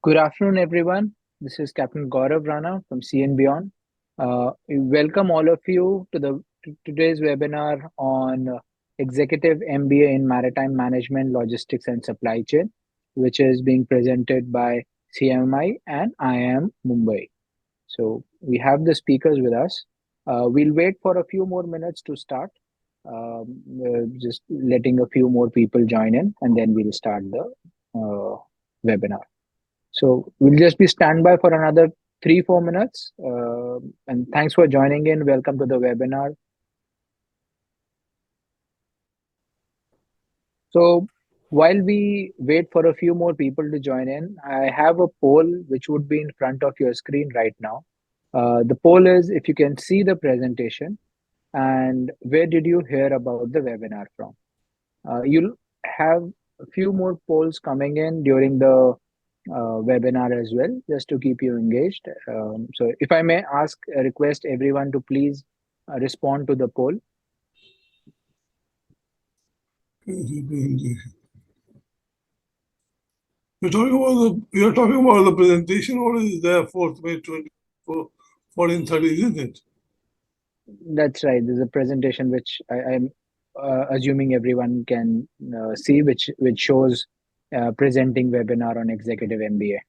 Good afternoon, everyone. This is Captain Gaurav Rana from CN Beyond. We welcome all of you to today's webinar on Executive MBA in Maritime Management, Logistics and Supply Chain, which is being presented by CMMI and IIM Mumbai. So we have the speakers with us. We'll wait for a few more minutes to start, just letting a few more people join in, and then we'll start the webinar. So we'll just be standby for another 3-4 minutes. And thanks for joining in. Welcome to the webinar. So while we wait for a few more people to join in, I have a poll which would be in front of your screen right now. The poll is if you can see the presentation and where did you hear about the webinar from? You'll have a few more polls coming in during the webinar as well, just to keep you engaged. So if I may request everyone to please respond to the poll. You're talking about the presentation. What is there 4th May 2024, 14:30, isn't it? That's right. There's a presentation which I'm assuming everyone can see, which shows presenting webinar on Executive MBA.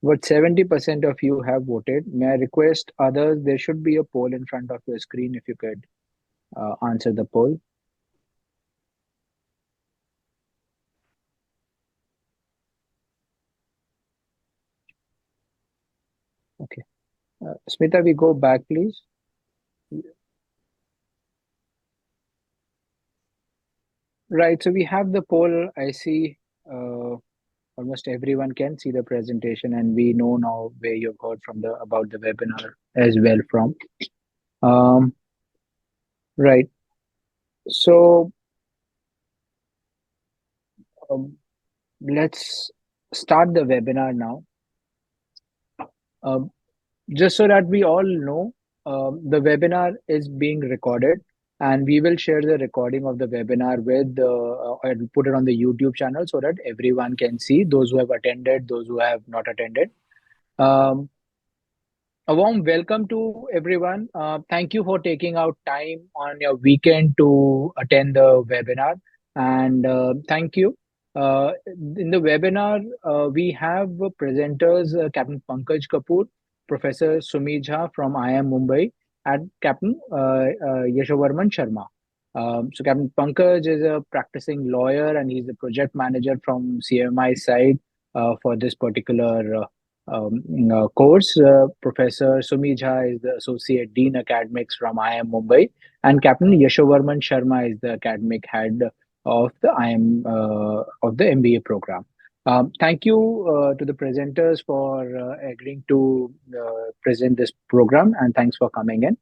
What 70% of you have voted. May I request others? There should be a poll in front of your screen if you could answer the poll. Okay. Smita, we go back, please. Right. So we have the poll. I see almost everyone can see the presentation, and we know now where you've heard from about the webinar as well from. Right. So let's start the webinar now. Just so that we all know, the webinar is being recorded, and we will share the recording of the webinar with I'll put it on the YouTube channel so that everyone can see, those who have attended, those who have not attended. Um, a warm welcome to everyone. Thank you for taking out time on your weekend to attend the webinar. And thank you. In the webinar, we have presenters Captain Pankaj Kapoor, Professor Sumi Jha from IIM Mumbai, and Captain Yashovarman Sharma. So Captain Pankaj is a practicing lawyer and he's the project manager from CMMI side for this particular course. Professor Sumi Jha is the Associate Dean Academics from IIM Mumbai, and Captain Yashovarman Sharma is the academic head of the IIM of the MBA program. Thank you to the presenters for agreeing to present this program, and thanks for coming in.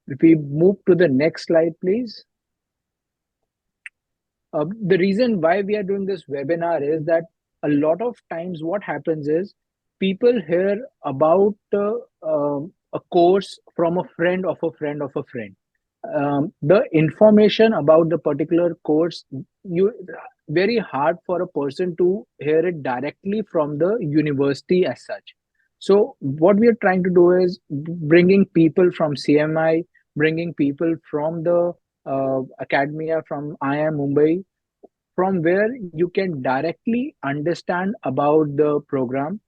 If we move to the next slide, please. The reason why we are doing this webinar is that a lot of times what happens is people hear about a course from a friend of a friend of a friend. The information about the particular course, you very hard for a person to hear it directly from the university as such. So what we are trying to do is bringing people from CMI, bringing people from the academia from IIM Mumbai, from where you can directly understand about the program.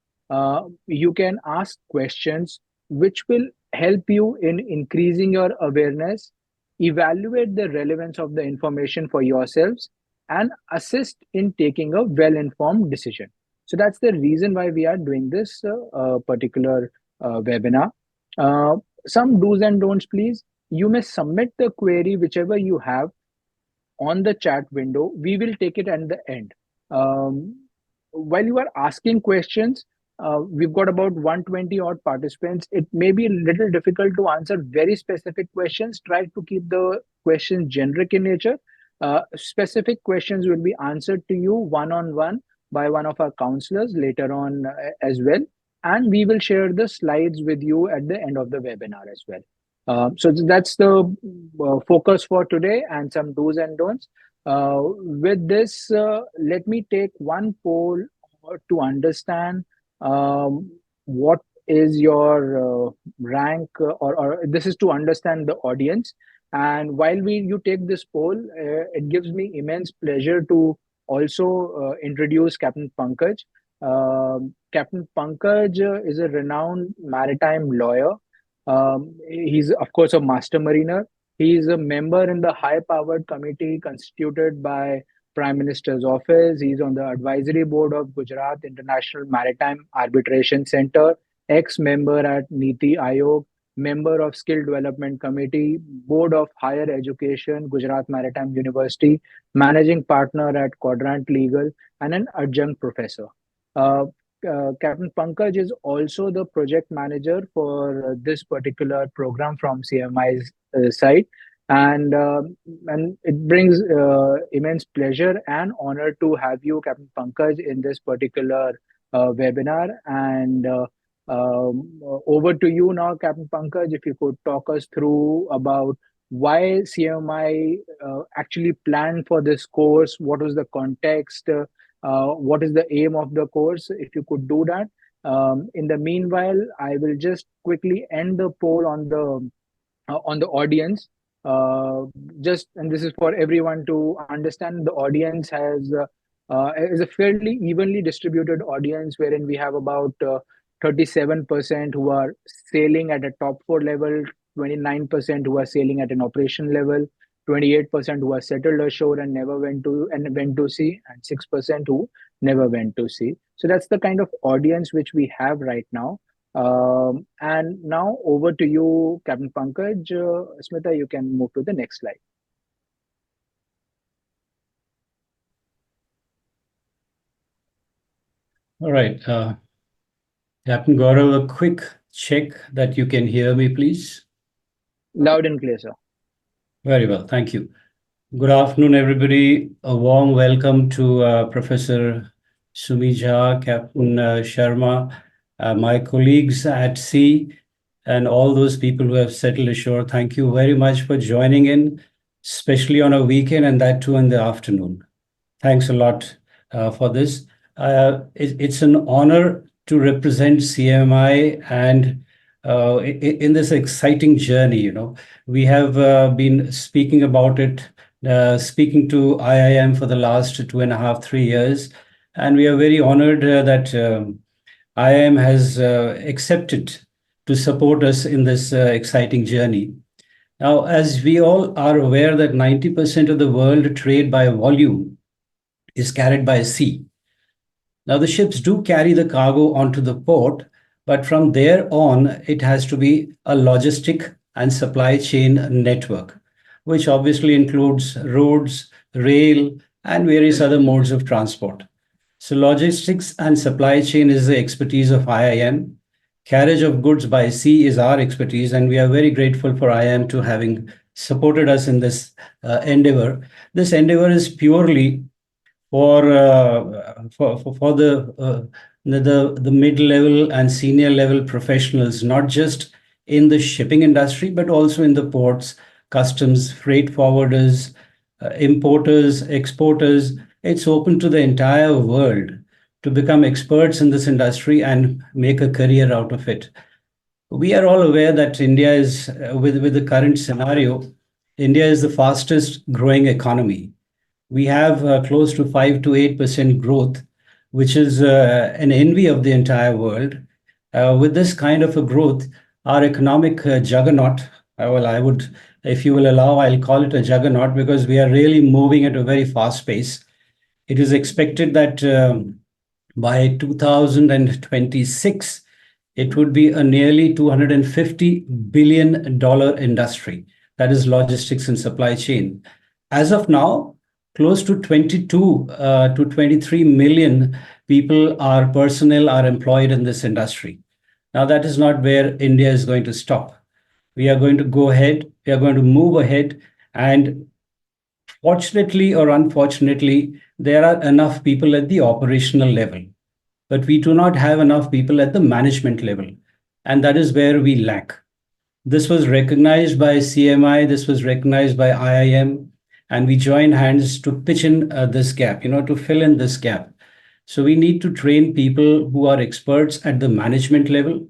You can ask questions which will help you in increasing your awareness, evaluate the relevance of the information for yourselves, and assist in taking a well-informed decision. So that's the reason why we are doing this particular webinar. Some do's and don'ts, please. You may submit the query whichever you have on the chat window. We will take it at the end. While you are asking questions, we've got about 120 odd participants. It may be a little difficult to answer very specific questions. Try to keep the questions generic in nature. Specific questions will be answered to you one on one by one of our counselors later on as well. And we will share the slides with you at the end of the webinar as well. So that's the focus for today and some do's and don'ts. With this, let me take one poll to understand what is your rank, or this is to understand the audience. And while you take this poll, it gives me immense pleasure to also introduce Captain Pankaj. Captain Pankaj is a renowned maritime lawyer. He's, of course, a master mariner. He is a member in the high-powered committee constituted by Prime Minister's office. He's on the advisory board of Gujarat International Maritime Arbitration Center, ex-member at Niti Aayog, member of Skill Development Committee, Board of Higher Education, Gujarat Maritime University, managing partner at Quadrant Legal, and an adjunct professor. Captain Pankaj is also the project manager for this particular program from CMMI's side, and it brings immense pleasure and honor to have you, Captain Pankaj, in this particular webinar. And over to you now, Captain Pankaj, if you could talk us through about why CMI actually planned for this course, what was the context, what is the aim of the course, if you could do that. In the meanwhile, I will just quickly end the poll on the audience. Uh, just and this is for everyone to understand. The audience is a fairly evenly distributed audience, wherein we have about 37% who are sailing at a top four level, 29% who are sailing at an operation level, 28% who are settled ashore and never went to sea, and 6% who never went to sea. So that's the kind of audience which we have right now. And now over to you, Captain Pankaj. Smita, you can move to the next slide. All right. Captain Gaurav, a quick check that you can hear me, please. Loud and clear, sir. Very well. Thank you. Good afternoon, everybody. A warm welcome to Professor Sumija, Captain Sharma, my colleagues at sea, and all those people who have settled ashore. Thank you very much for joining in, especially on a weekend, and that too in the afternoon. Thanks a lot for this. It's an honor to represent CMI and in this exciting journey. We have been speaking about it, speaking to IIM for the last 2.5, 3 years, and we are very honored that IIM has accepted to support us in this exciting journey. Now, as we all are aware that 90% of the world trade by volume is carried by sea. Now, the ships do carry the cargo onto the port, but from there on, it has to be a logistic and supply chain network, which obviously includes roads, rail, and various other modes of transport. So logistics and supply chain is the expertise of IIM. Carriage of goods by sea is our expertise, and we are very grateful for IIM to having supported us in this endeavor. This endeavor is purely for the mid-level and senior level professionals, not just in the shipping industry, but also in the ports, customs, freight forwarders, importers, exporters. It's open to the entire world to become experts in this industry and make a career out of it. We are all aware that India is, with the current scenario, India is the fastest growing economy. We have close to 5 to 8% growth, which is an envy of the entire world. With this kind of a growth, our economic juggernaut, well, I would, if you will allow, I'll call it a juggernaut because we are really moving at a very fast pace. It is expected that by 2026, it would be a nearly $250 billion industry. That is logistics and supply chain. As of now, close to 22 to 23 million personnel are employed in this industry. Now, that is not where India is going to stop. We are going to go ahead, we are going to move ahead, and Fortunately or unfortunately, there are enough people at the operational level, but we do not have enough people at the management level. And that is where we lack. This was recognized by CMI, this was recognized by IIM, and we joined hands to pitch in this gap, to fill in this gap. So we need to train people who are experts at the management level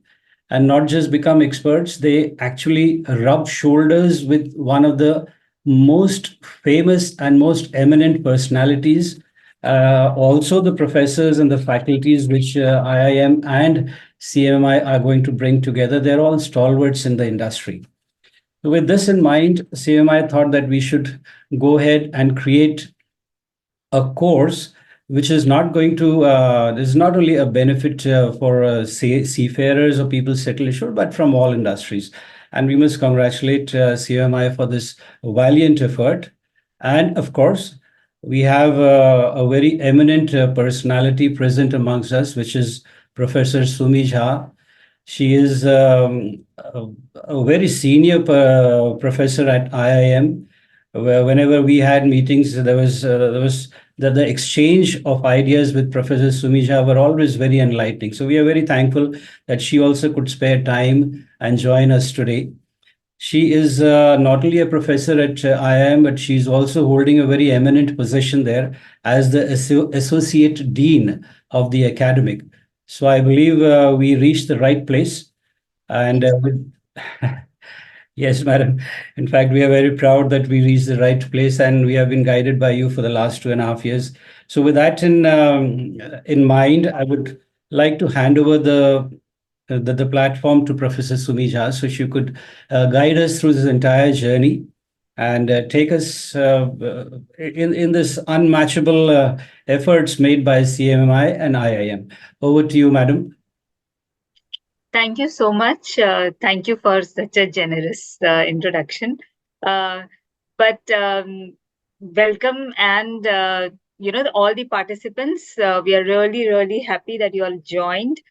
and not just become experts. They actually rub shoulders with one of the most famous and most eminent personalities. Also, the professors and the faculties which IIM and CMMI are going to bring together, they're all stalwarts in the industry. With this in mind, CMMI thought that we should go ahead and create a course which is not going to is not only a benefit for seafarers or people settled ashore, but from all industries. And we must congratulate CMI for this valiant effort. And of course, we have a very eminent personality present amongst us, which is Professor Sumi Jha. She is a very senior professor at IIM. Where whenever we had meetings, there was the exchange of ideas with Professor Sumija were always very enlightening. So we are very thankful that she also could spare time and join us today. She is not only a professor at IIM, but she's also holding a very eminent position there as the associate dean of the academic. So I believe we reached the right place. And yes, madam. In fact, we are very proud that we reached the right place, and we have been guided by you for the last 2.5 years. So, with that in mind, I would like to hand over the platform to Professor Sumija, so she could guide us through this entire journey and take us in this unmatchable efforts made by CMMI and IIM. Over to you, madam. Thank you so much. Thank you for such a generous introduction. Uh, but welcome, and all the participants. We are really, really happy that you all joined.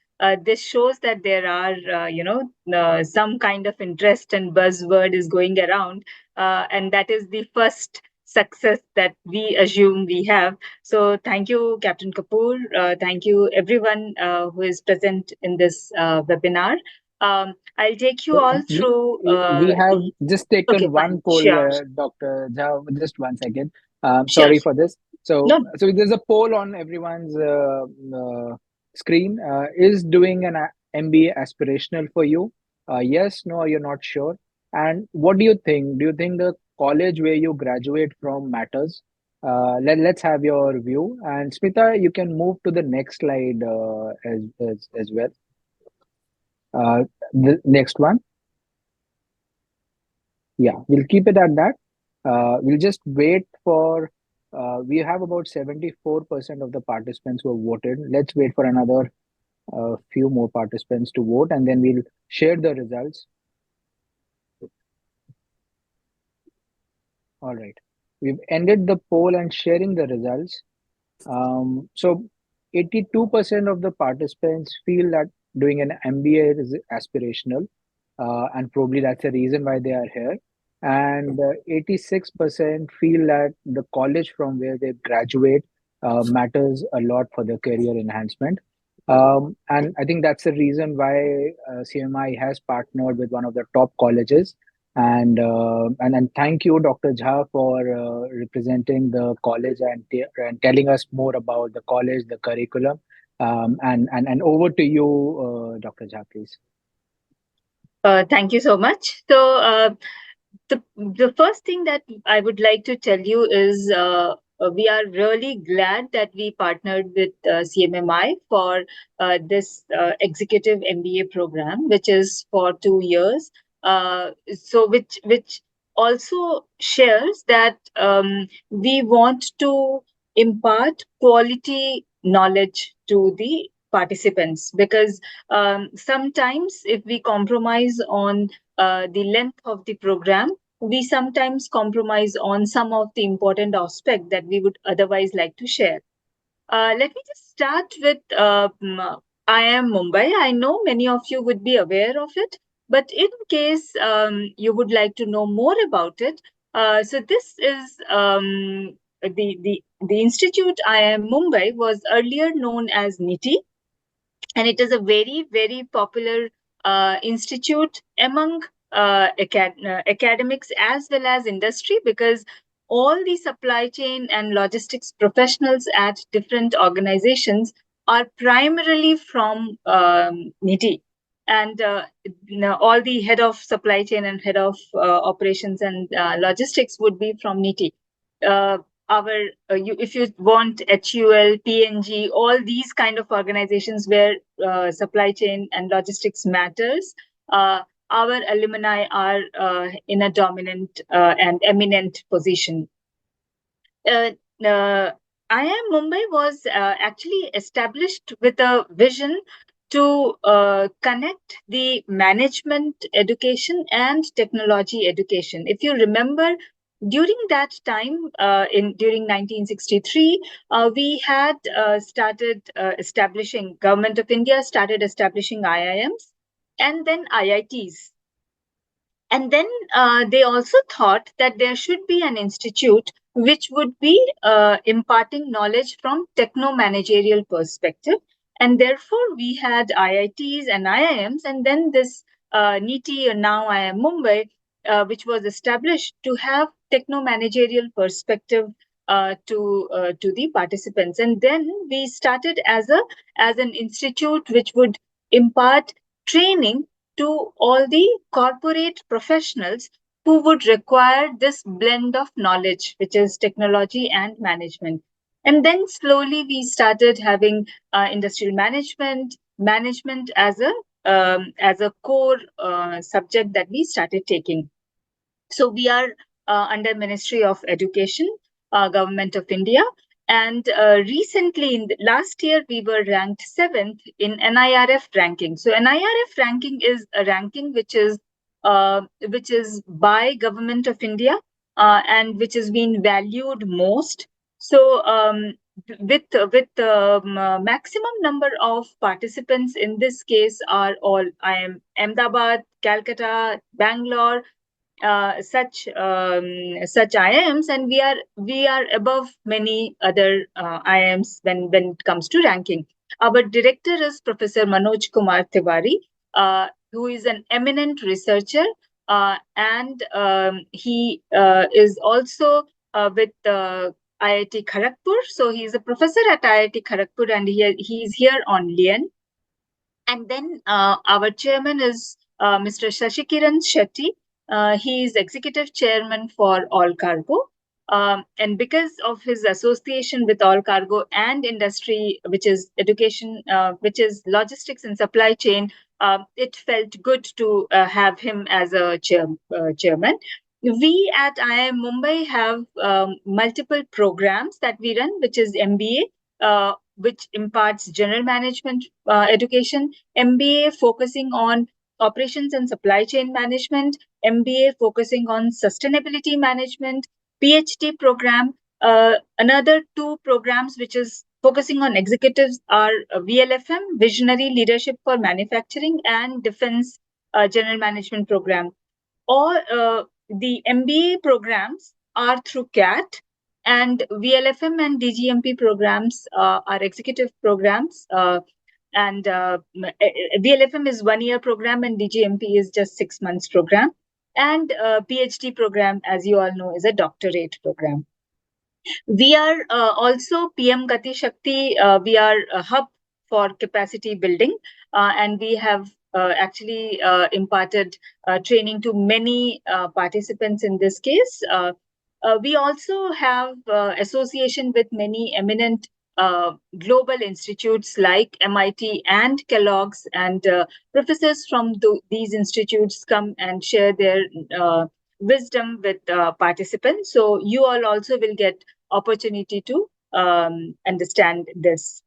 This shows that there are some kind of interest and buzzword is going around, and that is the first success that we assume we have. So thank you, Captain Kapoor. Thank you, everyone who is present in this webinar. I'll take you all through. We have just taken Okay, one fine. poll, Sure. Dr. Jha. Just one second. Sure. Sorry for this. So, No, so there's a poll on everyone's screen. Is doing an MBA aspirational for you? Yes, no, or you're not sure? And what do you think? Do you think the college where you graduate from matters? Let's have your view. And Smita, you can move to the next slide as well. The next one. Yeah, we'll keep it at that. We'll just wait for, we have about 74% of the participants who have voted. Let's wait for another few more participants to vote, and then we'll share the results. All right. We've ended the poll and sharing the results. So 82% of the participants feel that doing an MBA is aspirational, and probably that's the reason why they are here. And 86% feel that the college from where they graduate matters a lot for their career enhancement. And I think that's the reason why CMI has partnered with one of the top colleges. And thank you, Dr. Jha, for representing the college and telling us more about the college, the curriculum. And over to you, Dr. Jha, please. thank you so much. So, the first thing that I would like to tell you is we are really glad that we partnered with CMMI for this Executive MBA program, which is for 2 years. So, which also shares that we want to impart quality knowledge to the participants, because sometimes if we compromise on the length of the program, we sometimes compromise on some of the important aspects that we would otherwise like to share. Let me just start with IIM Mumbai. I know many of you would be aware of it, but in case you would like to know more about it, So this is the institute IIM Mumbai was earlier known as NITI, and it is a very, very popular institute among academics as well as industry, because all the supply chain and logistics professionals at different organizations are primarily from NITI. And all the head of supply chain and head of operations and logistics would be from NITI. If you want HUL, PNG, all these kind of organizations where supply chain and logistics matters, our alumni are in a dominant and eminent position. IIM Mumbai was actually established with a vision to connect the management education and technology education. If you remember, during that time, during 1963, we had Government of India started establishing IIMs and then IITs. And then they also thought that there should be an institute which would be imparting knowledge from techno-managerial perspective. And therefore, we had IITs and IIMs, and then this NITI, and now IIM Mumbai, which was established to have techno-managerial perspective to the participants. And then we started as an institute which would impart training to all the corporate professionals who would require this blend of knowledge, which is technology and management. And then slowly we started having industrial management as a core subject that we started taking. So we are under Ministry of Education, Government of India. And recently, last year, we were ranked 7th in NIRF ranking. So NIRF ranking is a ranking which is by Government of India and which is being valued most. So with maximum number of participants in this case are all IIM Ahmedabad, Calcutta, Bangalore, such IIMs, and we are above many other IIMs when it comes to ranking. Our director is Professor Manoj Kumar Tiwari, who is an eminent researcher, and he is also with IIT Kharagpur. So he is a professor at IIT Kharagpur, and he is here on lien. And then our chairman is Mr. Shashikiran Shetty. He is executive chairman for All Cargo. And because of his association with All Cargo and industry, which is education, which is logistics and supply chain, it felt good to have him as a chairman. We at IIM Mumbai have multiple programs that we run, which is MBA, which imparts general management education, MBA focusing on operations and supply chain management, MBA focusing on sustainability management, PhD program. Another 2 programs which is focusing on executives are VLFM, Visionary Leadership for Manufacturing, and Defense General Management Program. All the MBA programs are through CAT, and VLFM and DGMP programs are executive programs. And VLFM is 1-year program, and DGMP is just 6 months program. And PhD program, as you all know, is a doctorate program. We are also PM Gati Shakti. We are a hub for capacity building, and we have actually imparted training to many participants in this case. We also have association with many eminent global institutes like MIT and Kellogg's, and professors from these institutes come and share their wisdom with participants. So you all also will get opportunity to understand this.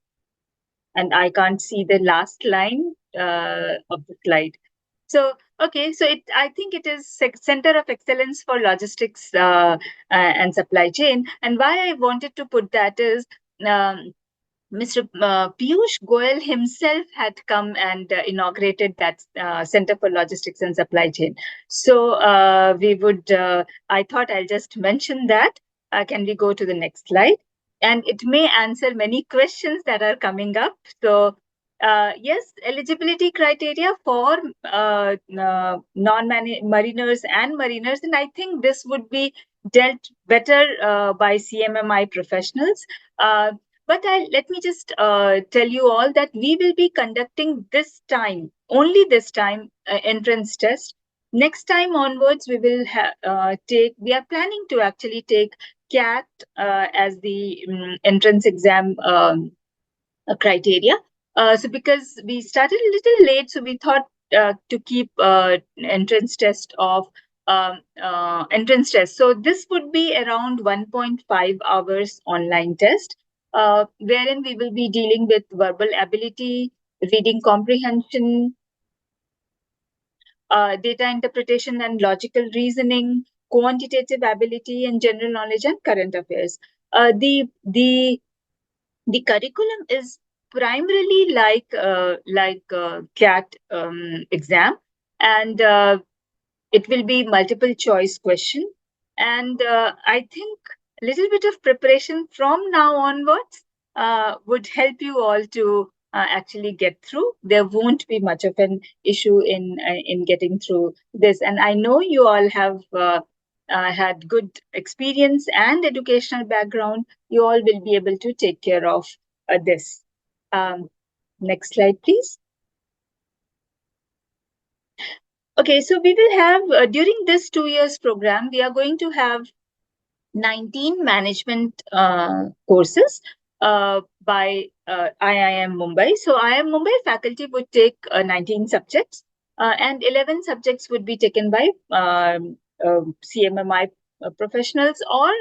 And I can't see the last line of the slide. So, okay, so I think it is Center of Excellence for Logistics and Supply Chain. And why I wanted to put that is, Mr. Piyush Goyal himself had come and inaugurated that Center for Logistics and Supply Chain. So I thought I'll just mention that. Can we go to the next slide? And it may answer many questions that are coming up. So yes, eligibility criteria for non-mariners and mariners. And I think this would be dealt better by CMMI professionals. But let me just tell you all that we will be conducting this time, only this time, entrance test. Next time onwards, we will we are planning to actually take CAT as the entrance exam criteria. So because we started a little late, so we thought to keep entrance test of entrance test. So this would be around 1.5 hours online test, wherein we will be dealing with verbal ability, reading comprehension, data interpretation and logical reasoning, quantitative ability, and general knowledge and current affairs. The curriculum is primarily like CAT exam, and it will be multiple choice question. And I think a little bit of preparation from now onwards would help you all to actually get through. There won't be much of an issue in getting through this. And I know you all have had good experience and educational background. You all will be able to take care of this. Next slide, please. Okay, so we will have, during this 2 years program, we are going to have 19 management courses by IIM Mumbai. So IIM Mumbai faculty would take 19 subjects and 11 subjects would be taken by CMMI professionals or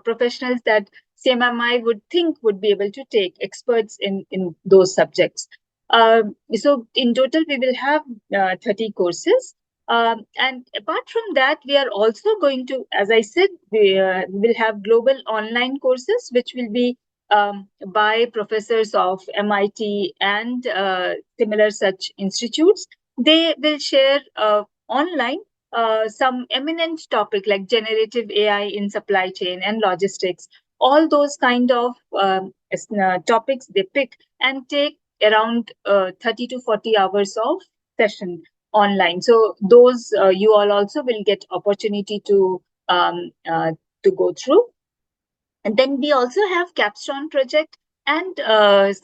professionals that CMMI would think would be able to take, experts in those subjects. So in total, we will have 30 courses. And apart from that, we are also going to, as I said, we will have global online courses, which will be by professors of MIT and similar such institutes. They will share online some eminent topic like generative AI in supply chain and logistics. All those kind of topics they pick and take around 30 to 40 hours of session online. So those you all also will get opportunity to go through. And then we also have capstone project and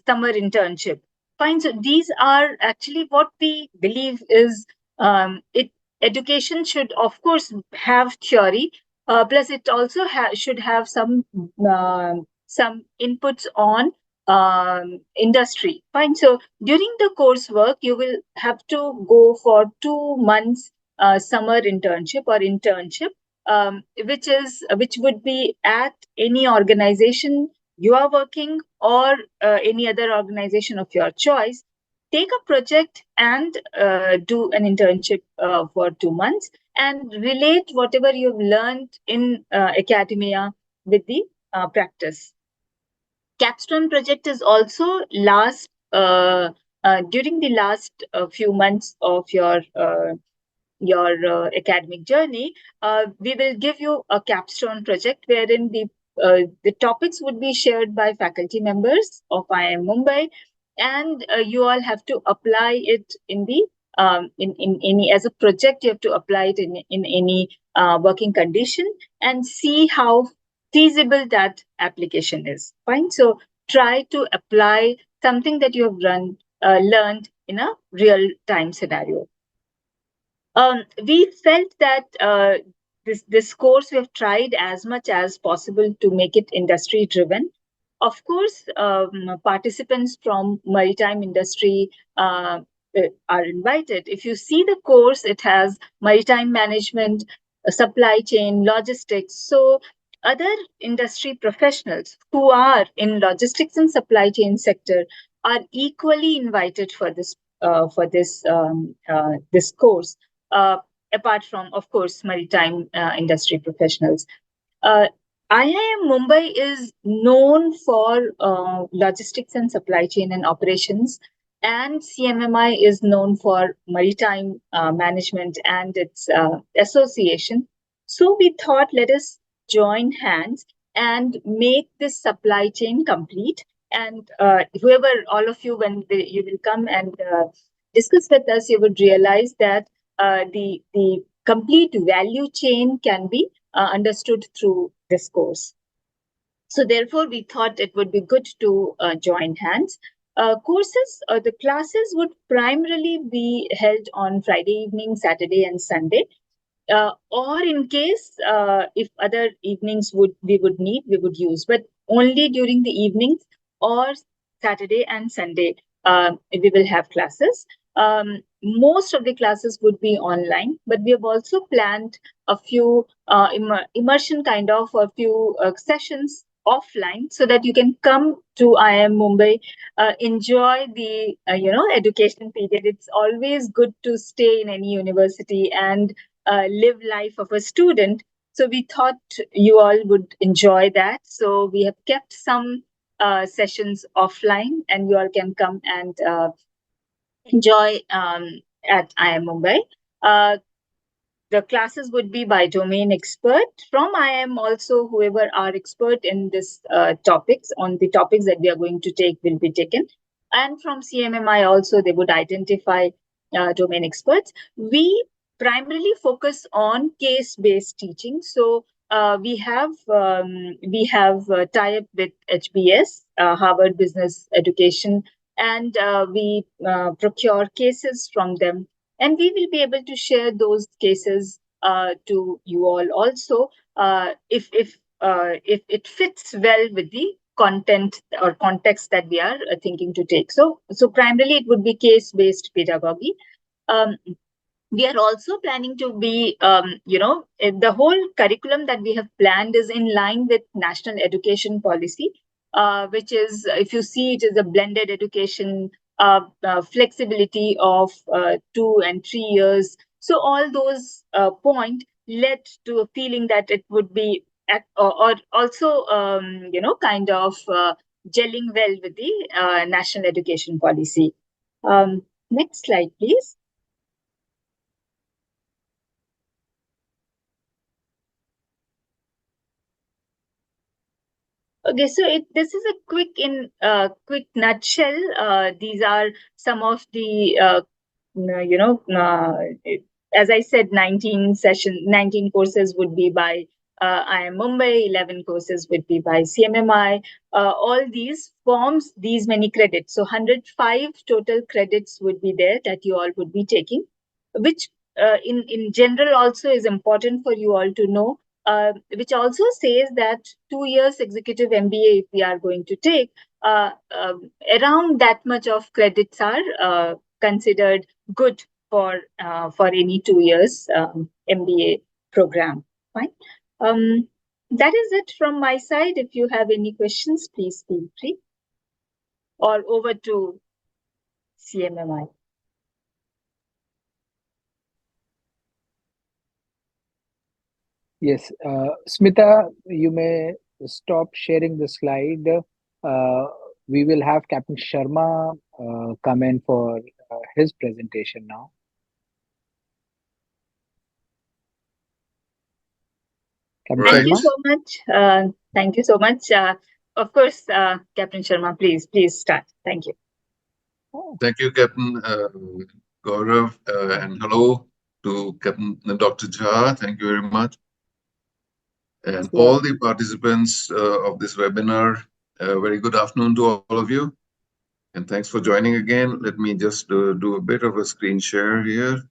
summer internship. Fine. So these are actually what we believe is education should of course have theory, plus it also should have some inputs on industry. Fine. So during the coursework, you will have to go for 2 months summer internship or internship, which would be at any organization you are working or any other organization of your choice. Take a project and do an internship for 2 months and relate whatever you've learned in academia with the practice. Capstone project is also during the last few months of your academic journey. We will give you a capstone project wherein the topics would be shared by faculty members of IIM Mumbai, and you all have to apply it in the in any as a project. You have to apply it in any working condition and see how feasible that application is. Fine. So try to apply something that you have learned in a real time scenario. We felt that this course, we have tried as much as possible to make it industry driven. Of course, participants from maritime industry are invited. If you see the course, it has maritime management, supply chain, logistics. So other industry professionals who are in logistics and supply chain sector are equally invited for this this course. Apart from, of course, maritime industry professionals. IIM Mumbai is known for logistics and supply chain and operations, and CMMI is known for maritime management and its association. So we thought, let us join hands and make this supply chain complete. And whoever, all of you, when you will come and discuss with us, you would realize that the complete value chain can be understood through this course. So therefore, we thought it would be good to join hands. The classes would primarily be held on Friday evening, Saturday, and Sunday. Or in case if other evenings we would need, we would use, but only during the evenings or Saturday and Sunday we will have classes. Most of the classes would be online, but we have also planned a few immersion kind of a few sessions offline, so that you can come to IIM Mumbai, enjoy the education period. It's always good to stay in any university and live life of a student. So we thought you all would enjoy that. So we have kept some sessions offline, and you all can come and enjoy at IIM Mumbai. Uh, the classes would be by domain expert from IIM. Also, whoever are expert in this topics, on the topics that we are going to take, will be taken. And from CMMI also, they would identify domain experts. We primarily focus on case-based teaching. So we have tie-up with HBS, Harvard Business Education, and we procure cases from them, and we will be able to share those cases to you all also, if it fits well with the content or context that we are thinking to take. So primarily it would be case-based pedagogy. Um, we are also planning to be, the whole curriculum that we have planned is in line with national education policy, which is, if you see, it is a blended education, flexibility of 2 and 3 years. So all those points led to a feeling that it would be or also, kind of gelling well with the national education policy. Next slide, please. Okay, so this is a quick nutshell. These are some of the as I said, 19 courses would be by IIM Mumbai, 11 courses would be by CMMI. All these forms these many credits. So 105 total credits would be there that you all would be taking, which in general also is important for you all to know. Which also says that 2 years executive MBA, if we are going to take, around that much of credits are considered good for any 2 years MBA program. Fine. That is it from my side. If you have any questions, please feel free. Or over to CMMI. Yes, Smita, you may stop sharing the slide. We will have Captain Sharma come in for his presentation now. Captain Thank you Sharma? so much. Thank you so much. Of course, Captain Sharma, please start. Thank you. Thank you, Captain Gaurav, and hello to Captain Dr. Jha. Thank you very much. And all the participants of this webinar, very good afternoon to all of you. And thanks for joining again. Let me just do a bit of a screen share here.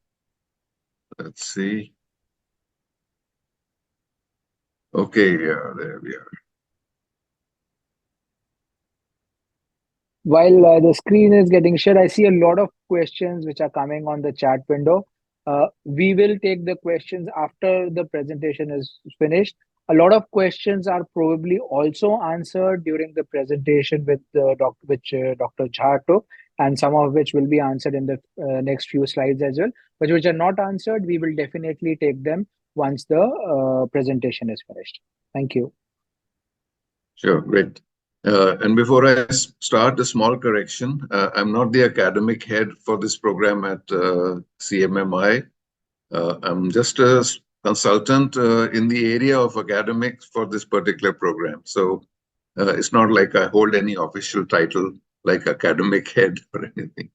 Let's see. Okay, yeah, there we are. While the screen is getting shared, I see a lot of questions which are coming on the chat window. We will take the questions after the presentation is finished. A lot of questions are probably also answered during the presentation with Dr. Jha took, and some of which will be answered in the next few slides as well. But which are not answered, we will definitely take them once the presentation is finished. Thank you. Sure, great. And before I start, a small correction. I'm not the academic head for this program at CMMI. I'm just a consultant in the area of academics for this particular program. So it's not like I hold any official title like academic head or anything.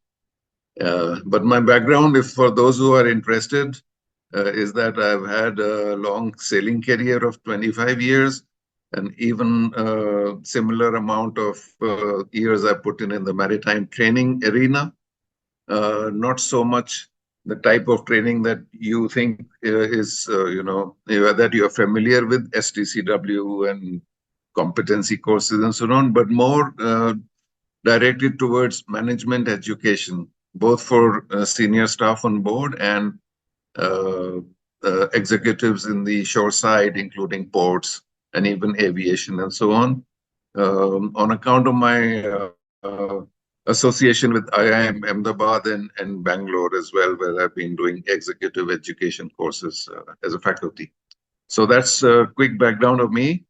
But my background, if for those who are interested, is that I've had a long sailing career of 25 years, and even a similar amount of years I put in the maritime training arena. Not so much the type of training that you think is, that you're familiar with, STCW and competency courses and so on, but more directed towards management education, both for senior staff on board and executives in the shore side, including ports and even aviation and so on. On account of my association with IIM Ahmedabad and Bangalore as well, where I've been doing executive education courses as a faculty. So that's a quick background of me.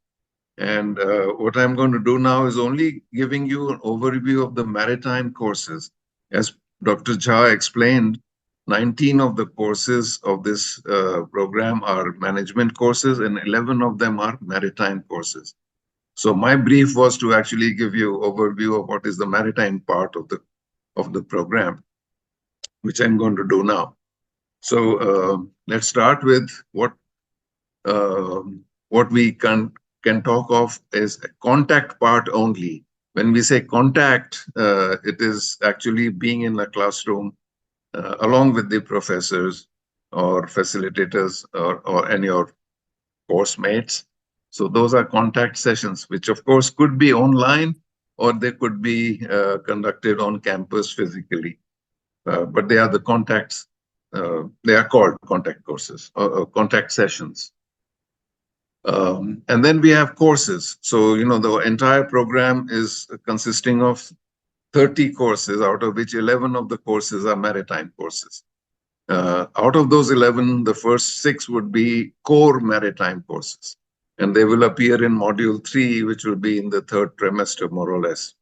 And what I'm going to do now is only giving you an overview of the maritime courses. As Dr. Jha explained, 19 of the courses of this program are management courses and 11 of them are maritime courses. So my brief was to actually give you overview of what is the maritime part of the program, which I'm going to do now. So let's start with what we can talk of as a contact part only. When we say contact, it is actually being in the classroom along with the professors or facilitators or any of course mates. So those are contact sessions, which of course could be online or they could be conducted on campus physically. But they are the contacts, they are called contact courses or contact sessions. And then we have courses. So, the entire program is consisting of 30 courses, out of which 11 of the courses are maritime courses. Out of those 11, the first 6 would be core maritime courses. And they will appear in module 3, which will be in the 3rd trimester, more or less.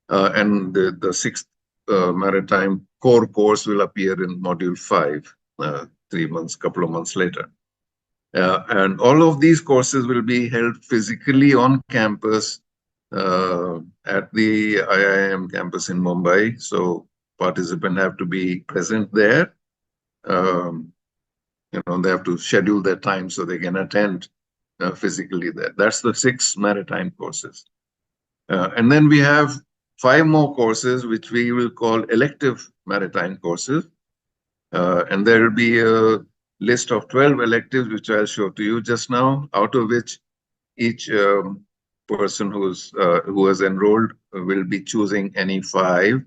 And the 6th maritime core course will appear in module 5, 3 months, couple of months later. And all of these courses will be held physically on campus at the IIM campus in Mumbai. So participants have to be present there. They have to schedule their time so they can attend physically there. That's the 6 maritime courses. And then we have 5 more courses, which we will call elective maritime courses. And there will be a list of 12 electives, which I'll show to you just now, out of which each person who has enrolled will be choosing any 5,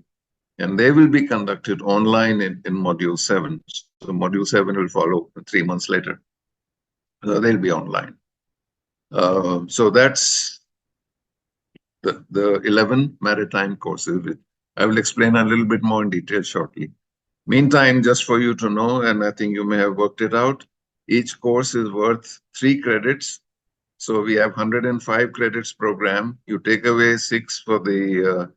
and they will be conducted online in module 7. So module 7 will follow 3 months later. They'll be online. So that's the 11 maritime courses. I will explain a little bit more in detail shortly. Meantime, just for you to know, and I think you may have worked it out, each course is worth 3 credits. So we have 105 credits program. You take away 6 for the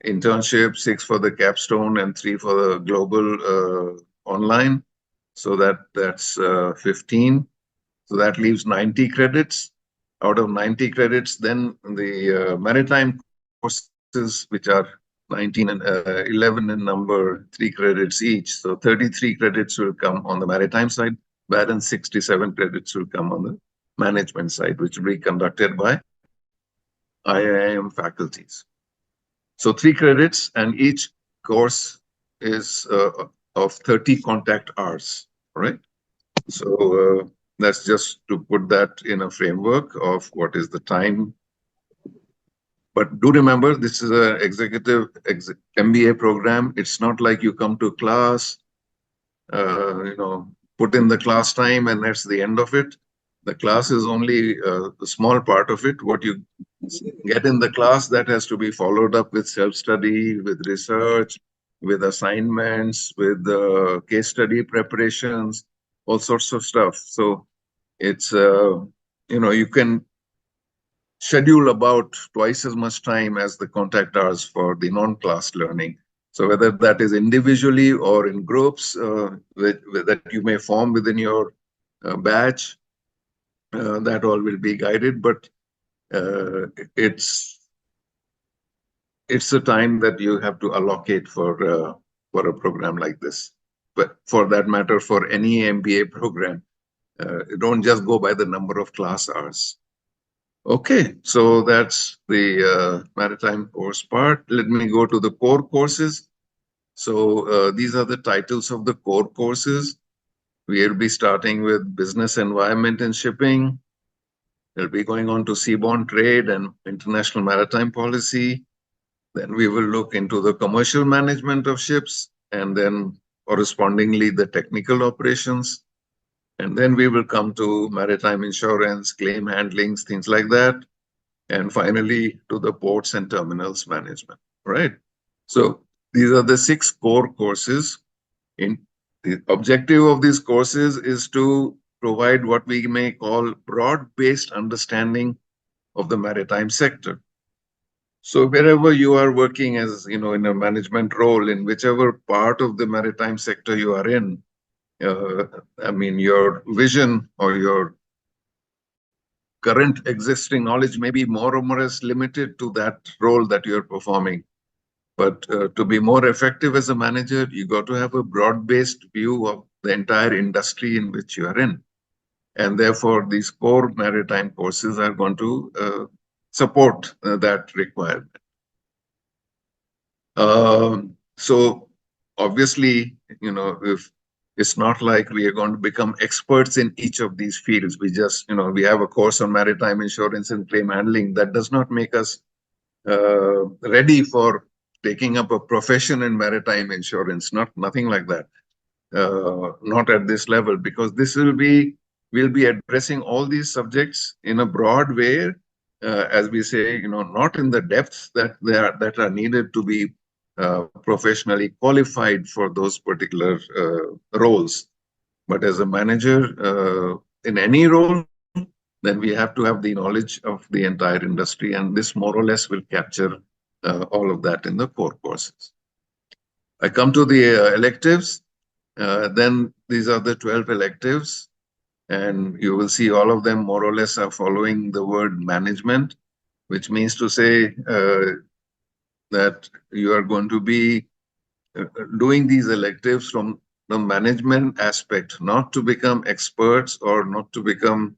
internship, 6 for the capstone, and 3 for the global online. So that's 15. So that leaves 90 credits. Out of 90 credits, then the maritime courses, which are 19 and 11 in number, 3 credits each. So 33 credits will come on the maritime side, balance 67 credits will come on the management side, which will be conducted by IIM faculties. So 3 credits, and each course is of 30 contact hours, right? So that's just to put that in a framework of what is the time. But do remember, this is an executive MBA program. It's not like you come to class, put in the class time and that's the end of it. The class is only a small part of it. What you get in the class, that has to be followed up with self-study, with research, with assignments, with case study preparations, all sorts of stuff. So it's, you can schedule about twice as much time as the contact hours for the non-class learning. So whether that is individually or in groups that you may form within your batch, that all will be guided, but it's a time that you have to allocate for a program like this. But for that matter, for any MBA program, don't just go by the number of class hours. Okay, so that's the maritime course part. Let me go to the core courses. So these are the titles of the core courses. We'll be starting with business environment and shipping. We'll be going on to seaborne trade and international maritime policy. Then we will look into the commercial management of ships, and then correspondingly the technical operations. And then we will come to maritime insurance, claim handlings, things like that. And finally, to the ports and terminals management, right? So these are the 6 core courses. The objective of these courses is to provide what we may call broad-based understanding of the maritime sector. So wherever you are working as, in a management role, in whichever part of the maritime sector you are in, I mean, your vision or your current existing knowledge may be more or less limited to that role that you're performing. But to be more effective as a manager, you got to have a broad-based view of the entire industry in which you are in. And therefore, these core maritime courses are going to support that requirement. So obviously, if it's not like we are going to become experts in each of these fields. We just, we have a course on maritime insurance and claim handling. That does not make us ready for taking up a profession in maritime insurance. Nothing like that. Not at this level, because we'll be addressing all these subjects in a broad way, as we say, not in the depths that are needed to be professionally qualified for those particular roles. But as a manager in any role, then we have to have the knowledge of the entire industry, and this more or less will capture all of that in the core courses. I come to the electives. Then these are the 12 electives, and you will see all of them more or less are following the word management, which means to say that you are going to be doing these electives from the management aspect, not to become experts or not to become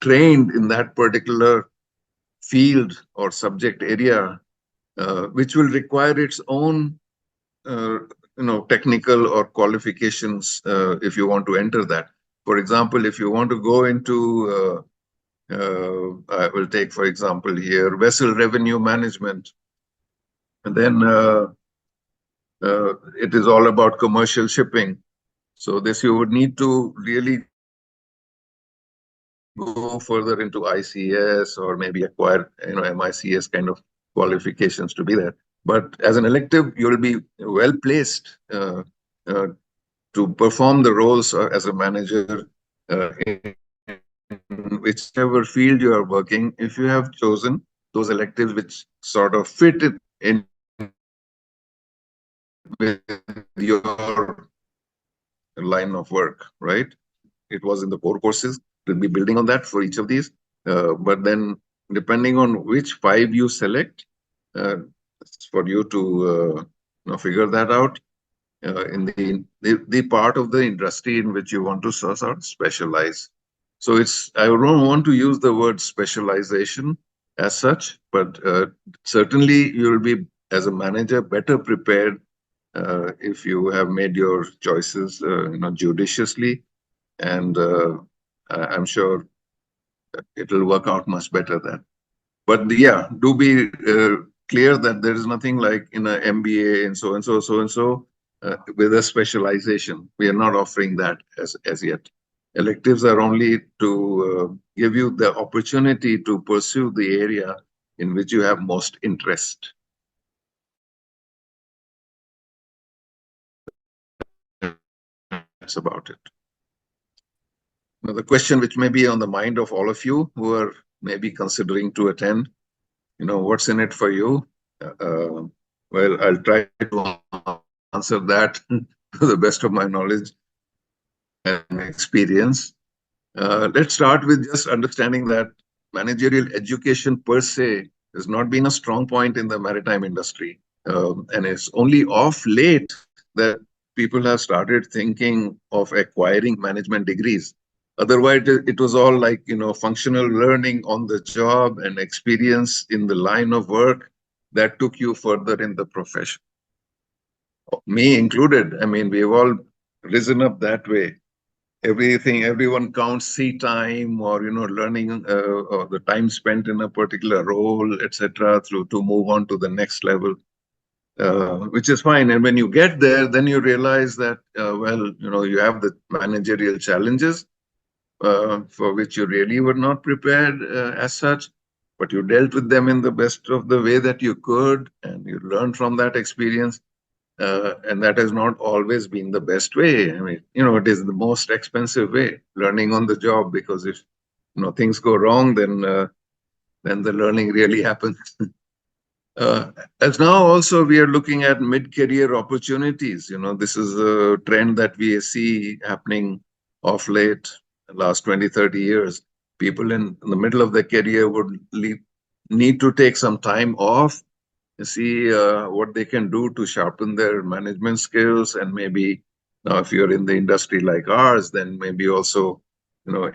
trained in that particular field or subject area, which will require its own technical or qualifications if you want to enter that. For example, if you want to go into I will take, for example, here, vessel revenue management, and then it is all about commercial shipping. So this you would need to really go further into ICS or maybe acquire MICS kind of qualifications to be there. But as an elective, you'll be well placed to perform the roles as a manager in whichever field you are working, if you have chosen those electives which sort of fit it in with your line of work, right? It was in the core courses. We'll be building on that for each of these. But then, depending on which 5 you select, it's for you to figure that out in the part of the industry in which you want to sort of specialize. So I don't want to use the word specialization as such, but certainly you'll be, as a manager, better prepared if you have made your choices judiciously, and I'm sure it will work out much better then. But yeah, do be clear that there is nothing like in an MBA and so and so with a specialization. We are not offering that as yet. Electives are only to give you the opportunity to pursue the area in which you have most interest. That's about it. Now, the question which may be on the mind of all of you who are may be considering to attend. What's in it for you? Well, I'll try to answer that to the best of my knowledge and experience. Let's start with just understanding that managerial education per se has not been a strong point in the maritime industry. And it's only of late that people have started thinking of acquiring management degrees. Otherwise, it was all like, functional learning on the job and experience in the line of work that took you further in the profession. Me included. I mean, we've all risen up that way. Everyone counts seat time or learning or the time spent in a particular role, etc., through to move on to the next level, which is fine. And when you get there, then you realize that you have the managerial challenges for which you really were not prepared as such, but you dealt with them in the best of the way that you could, and you learned from that experience. And that has not always been the best way. I mean, it is the most expensive way, learning on the job, because if things go wrong, then the learning really happens. As now also we are looking at mid-career opportunities. This is a trend that we see happening of late, the last 20, 30 years. People in the middle of their career would need to take some time off, see what they can do to sharpen their management skills, and maybe now if you're in the industry like ours, then maybe also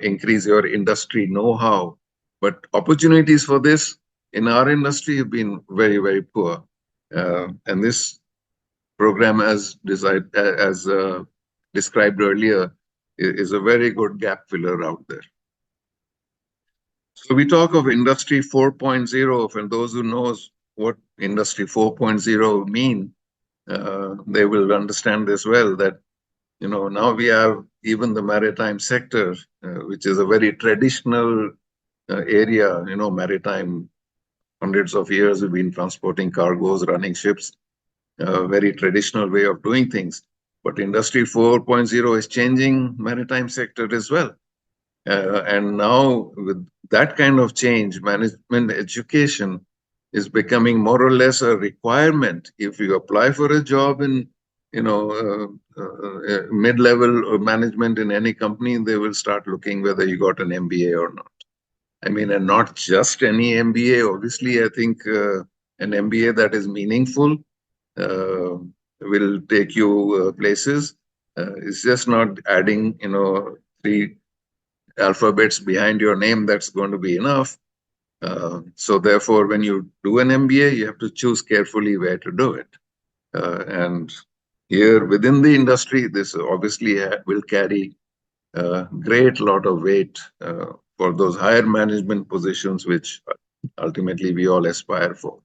increase your industry know-how. But opportunities for this in our industry have been very, very poor, and this program, as described earlier, is a very good gap filler out there. So we talk of Industry 4.0, and those who knows what Industry 4.0 mean, they will understand this well, that now we have even the maritime sector, which is a very traditional area. Maritime, hundreds of years we've been transporting cargoes, running ships, a very traditional way of doing things. But Industry 4.0 is changing maritime sector as well. And now with that kind of change, management education is becoming more or less a requirement. If you apply for a job in mid-level management in any company, they will start looking whether you got an MBA or not. I mean, and not just any MBA. Obviously, I think an MBA that is meaningful will take you places. It's just not adding 3 alphabets behind your name that's going to be enough. So therefore, when you do an MBA, you have to choose carefully where to do it. And here within the industry, this obviously will carry a great lot of weight for those higher management positions, which ultimately we all aspire for.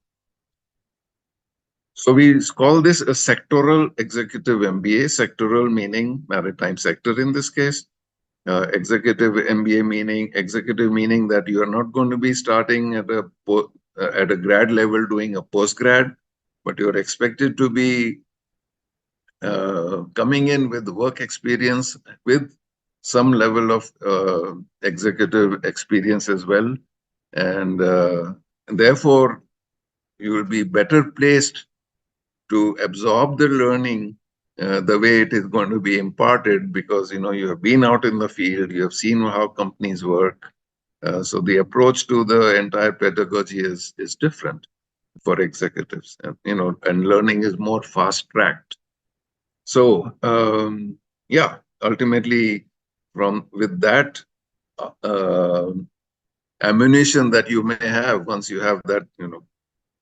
So we call this a sectoral executive MBA, sectoral meaning maritime sector in this case. Executive MBA meaning that you are not going to be starting at a grad level doing a postgrad, but you're expected to be coming in with work experience with some level of executive experience as well. And therefore, you will be better placed to absorb the learning the way it is going to be imparted, because you have been out in the field, you have seen how companies work. So the approach to the entire pedagogy is different for executives, and learning is more fast-tracked. So ultimately, with that ammunition that you may have once you have that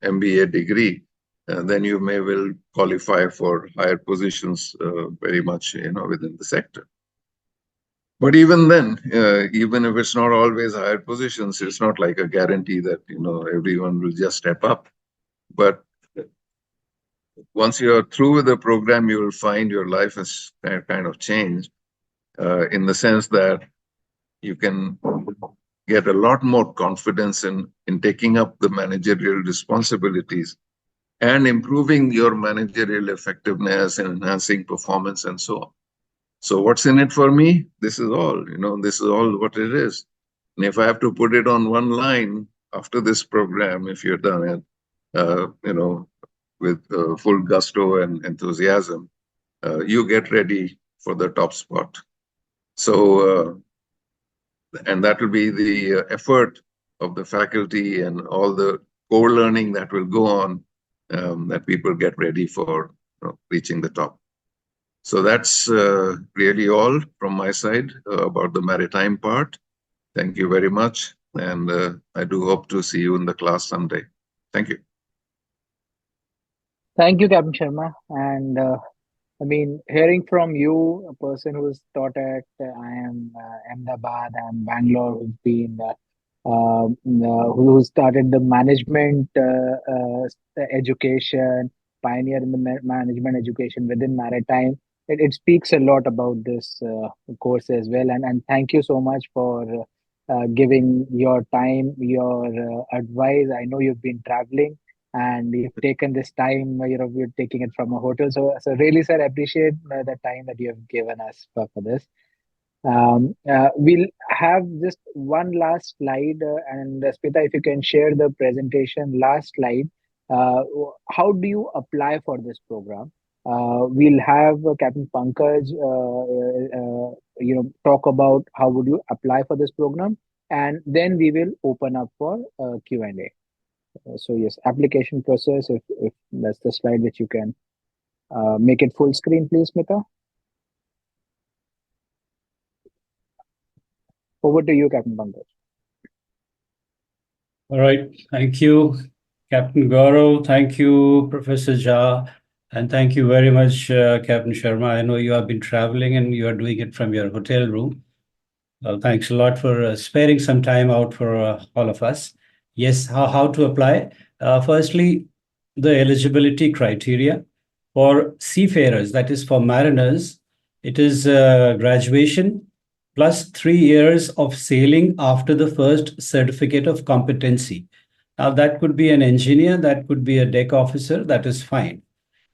MBA degree, then you may well qualify for higher positions very much within the sector. But even then, even if it's not always higher positions, it's not like a guarantee that everyone will just step up. But once you are through with the program, you will find your life has kind of changed in the sense that you can get a lot more confidence in taking up the managerial responsibilities and improving your managerial effectiveness and enhancing performance and so on. So what's in it for me? This is all, this is all what it is. And if I have to put it on one line after this program, if you're done it, with full gusto and enthusiasm, you get ready for the top spot. So, and that will be the effort of the faculty and all the core learning that will go on, that people get ready for reaching the top. So that's really all from my side about the maritime part. Thank you very much. And I do hope to see you in the class someday. Thank you. Thank you, Captain Sharma. And I mean, hearing from you, a person who's taught at IIM Ahmedabad and Bangalore, who's been who started the management education, pioneer in the management education within maritime. It speaks a lot about this course as well. And thank you so much for giving your time, your advice. I know you've been traveling and you've taken this time, you're taking it from a hotel. So really, sir, I appreciate the time that you have given us for this. We'll have just one last slide, and Smita, if you can share the presentation last slide. How do you apply for this program? We'll have Captain Pankaj, talk about how would you apply for this program, and then we will open up for Q&A. So yes, application process. If that's the slide which you can make it full screen, please, Smita. Over to you, Captain Pankaj. All right. Thank you, Captain Gaurav. Thank you, Professor Jha. And thank you very much, Captain Sharma. I know you have been traveling and you are doing it from your hotel room. Thanks a lot for sparing some time out for all of us. Yes, how to apply? Firstly, the eligibility criteria for seafarers, that is for mariners, it is graduation plus 3 years of sailing after the first certificate of competency. Now, that could be an engineer, that could be a deck officer, that is fine.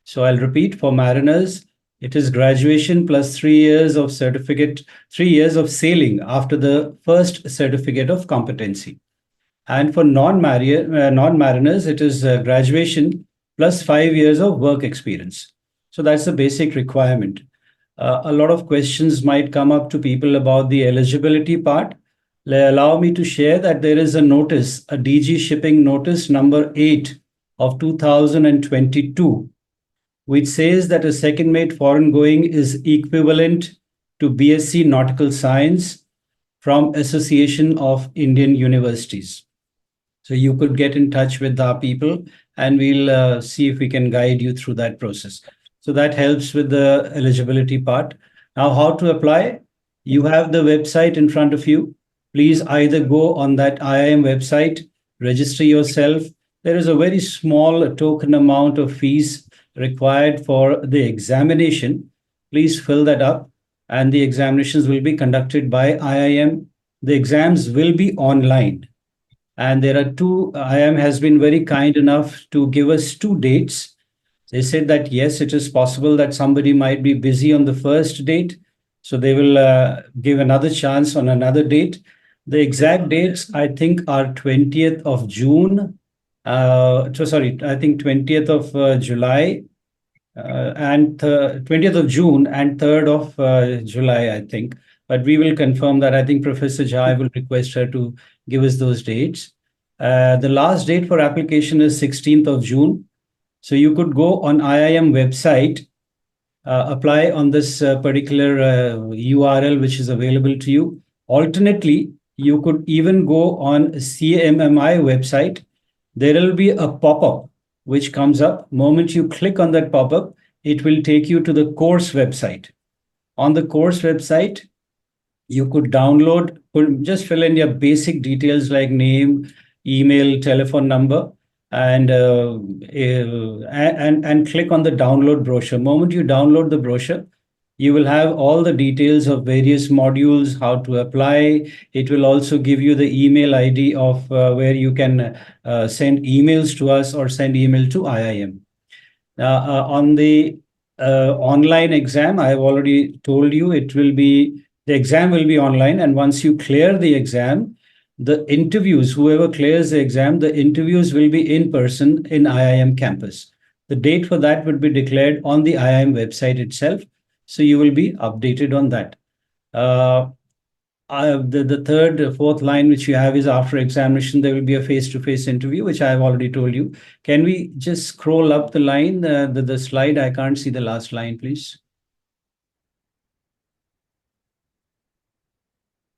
So I'll repeat, for mariners, it is graduation plus 3 years of certificate, 3 years of sailing after the first certificate of competency. And for non-mariners, it is graduation plus 5 years of work experience. So that's the basic requirement. A lot of questions might come up to people about the eligibility part. Allow me to share that there is a notice, a DG Shipping Notice number 8 of 2022, which says that a second mate foreign going is equivalent to BSc Nautical Science from Association of Indian Universities. So you could get in touch with our people and we'll see if we can guide you through that process. So that helps with the eligibility part. Now, how to apply? You have the website in front of you. Please either go on that IIM website, register yourself. There is a very small token amount of fees required for the examination. Please fill that up, and the examinations will be conducted by IIM. The exams will be online. And there are two, IIM has been very kind enough to give us 2 dates. They said that, yes, it is possible that somebody might be busy on the first date. So they will give another chance on another date. The exact dates, I think, are 20th of June. I think 20th of July and 20th of June and 3rd of July, I think. But we will confirm that. I think Professor Jha, will request her to give us those dates. The last date for application is 16th of June. So you could go on IIM website, apply on this particular URL, which is available to you. Alternately, you could even go on CMMI website. There will be a pop-up which comes up. Moment you click on that pop-up, it will take you to the course website. On the course website, you could download, just fill in your basic details like name, email, telephone number, and click on the download brochure. Moment you download the brochure, you will have all the details of various modules, how to apply. It will also give you the email ID of where you can send emails to us or send email to IIM. On the online exam, I have already told you the exam will be online, and once you clear the exam, The interviews, whoever clears the exam, the interviews will be in person in IIM campus. The date for that would be declared on the IIM website itself. So you will be updated on that. The third, fourth line which you have is after examination, there will be a face-to-face interview, which I have already told you. Can we just scroll up the line, the slide? I can't see the last line, please.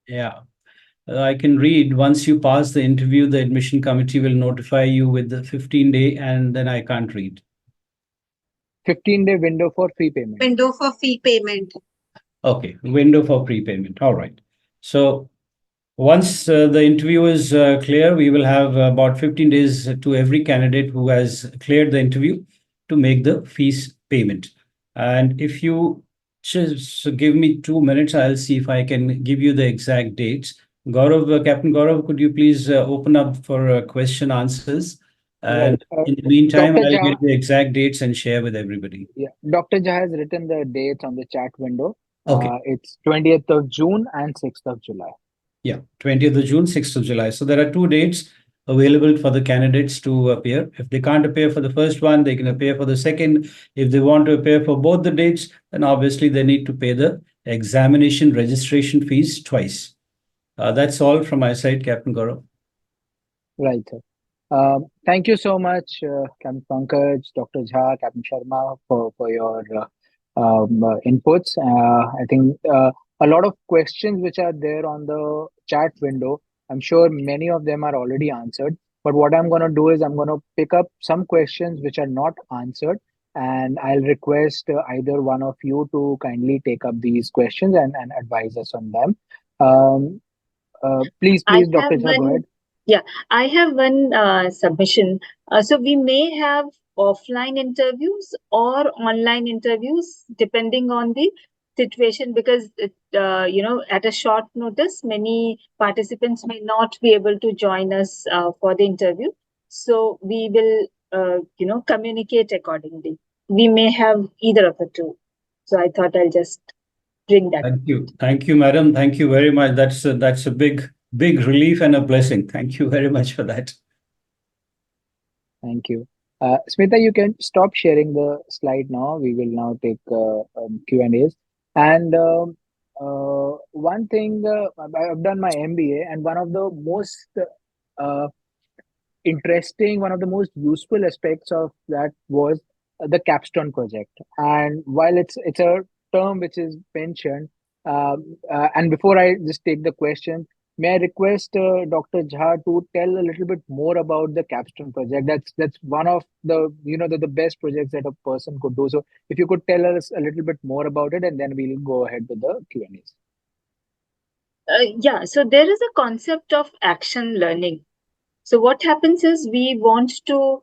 Yeah. I can read, once you pass the interview, the admission committee will notify you with the 15-day, and then I can't read. 15-day window for fee payment. Window for fee payment. Okay, window for prepayment. All right. So once the interview is clear, we will have about 15 days to every candidate who has cleared the interview to make the fees payment. And if you just give me 2 minutes, I'll see if I can give you the exact dates. Gaurav, Captain Gaurav, could you please open up for question answers? And Right. in the meantime, Dr. I'll Jha, get the exact dates and share with everybody. yeah, Dr. Jha has written the dates on the chat window. Okay. It's 20th of June and 6th of July. Yeah, 20th of June, 6th of July. So there are 2 dates available for the candidates to appear. If they can't appear for the first one, they can appear for the second. If they want to appear for both the dates, then obviously they need to pay the examination registration fees twice. That's all from my side, Captain Gaurav. Right, sir. Thank you so much, Captain Pankaj, Dr. Jha, Captain Sharma, for your inputs. I think a lot of questions which are there on the chat window, I'm sure many of them are already answered. But what I'm going to do is I'm going to pick up some questions which are not answered, and I'll request either one of you to kindly take up these questions and advise us on them. Please, I Dr. have Jha, go ahead. I have one submission. So we may have offline interviews or online interviews depending on the situation, because at a short notice, many participants may not be able to join us for the interview. So we will communicate accordingly. We may have either of the two. So I thought I'll just bring that. Thank you, madam. Thank you very much. That's a big relief and a blessing. Thank you very much for that. Thank you. Smita, you can stop sharing the slide now. We will now take Q&As. And one thing, I've done my MBA, and one of the most interesting, one of the most useful aspects of that was the capstone project. And while it's a term which is mentioned, and before I just take the question, may I request Dr. Jha to tell a little bit more about the capstone project? That's one of the the best projects that a person could do. So if you could tell us a little bit more about it, and then we'll go ahead with the Q&As. So there is a concept of action learning. So what happens is we want to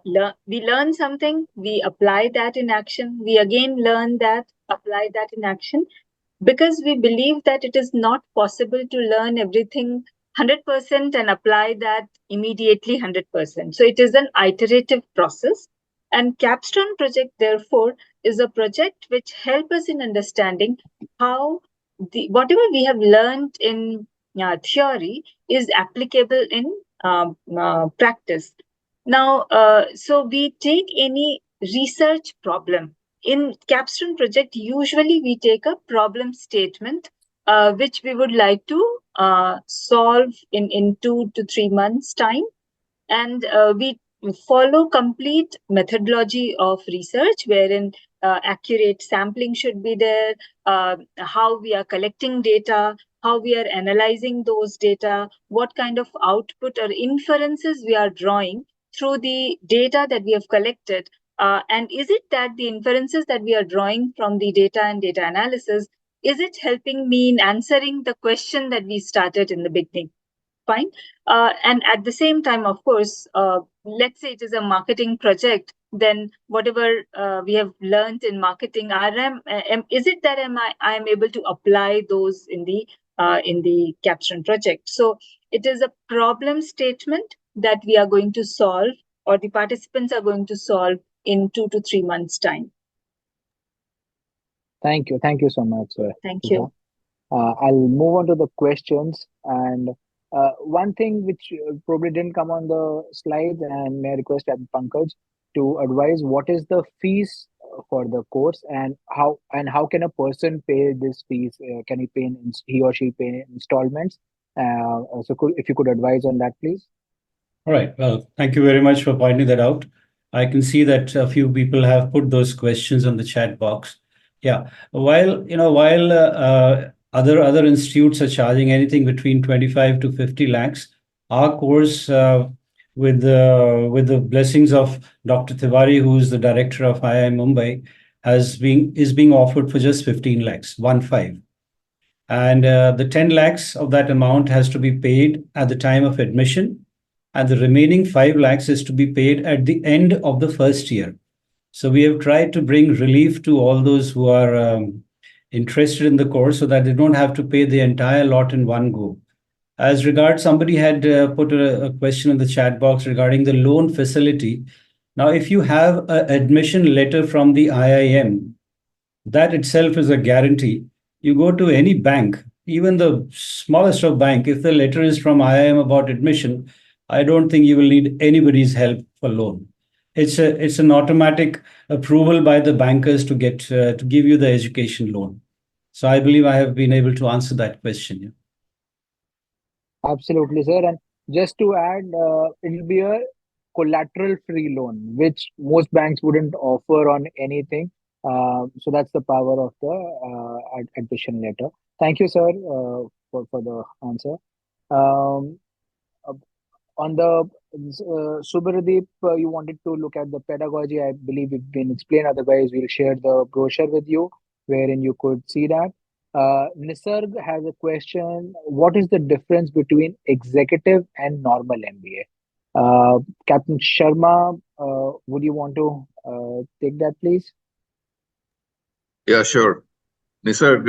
learn something, we apply that in action, we again learn that, apply that in action, because we believe that it is not possible to learn everything 100% and apply that immediately 100%. So it is an iterative process. And Capstone project, therefore, is a project which helps us in understanding how whatever we have learned in theory is applicable in practice. Now, so we take any research problem. In Capstone project, usually we take a problem statement, which we would like to solve in 2 to 3 months' time. And we follow complete methodology of research, wherein accurate sampling should be there, how we are collecting data, how we are analyzing those data, what kind of output or inferences we are drawing through the data that we have collected. And is it that the inferences that we are drawing from the data and data analysis, is it helping me in answering the question that we started in the beginning? Fine. And at the same time, of course, let's say it is a marketing project, then whatever we have learned in marketing, is it that I am able to apply those in the Capstone project? So it is a problem statement that we are going to solve, or the participants are going to solve in 2 to 3 months' time. Thank you so much. Thank you. I'll move on to the questions, and One thing which probably didn't come on the slides, and may I request Pankaj to advise what is the fees for the course, and how can a person pay this fees? Can he or she pay in installments? If you could advise on that, please. All right. Well, thank you very much for pointing that out. I can see that a few people have put those questions on the chat box. Yeah. While other institutes are charging anything between 25 to 50 lakhs, our course, with the blessings of Dr. Tiwari, who is the director of IIM Mumbai, is being offered for just 15 lakhs, 1 5. And the 10 lakhs of that amount has to be paid at the time of admission, and the remaining 5 lakhs is to be paid at the end of the first year. So we have tried to bring relief to all those who are interested in the course so that they don't have to pay the entire lot in one go. As regards, somebody had put a question in the chat box regarding the loan facility. Now, if you have an admission letter from the IIM, that itself is a guarantee. You go to any bank, even the smallest of bank, if the letter is from IIM about admission, I don't think you will need anybody's help for loan. It's an automatic approval by the bankers to get to give you the education loan. So I believe I have been able to answer that question. Yeah. Absolutely, sir. And just to add, it'll be a collateral-free loan, which most banks wouldn't offer on anything. So that's the power of the admission letter. Thank you, sir, for the answer. Um, uh, on the Subhradeep, you wanted to look at the pedagogy. I believe it's been explained. Otherwise, we'll share the brochure with you, wherein you could see that. Nisarg has a question. What is the difference between executive and normal MBA? Captain Sharma, would you want to take that, please? Yeah, sure. Nisarg,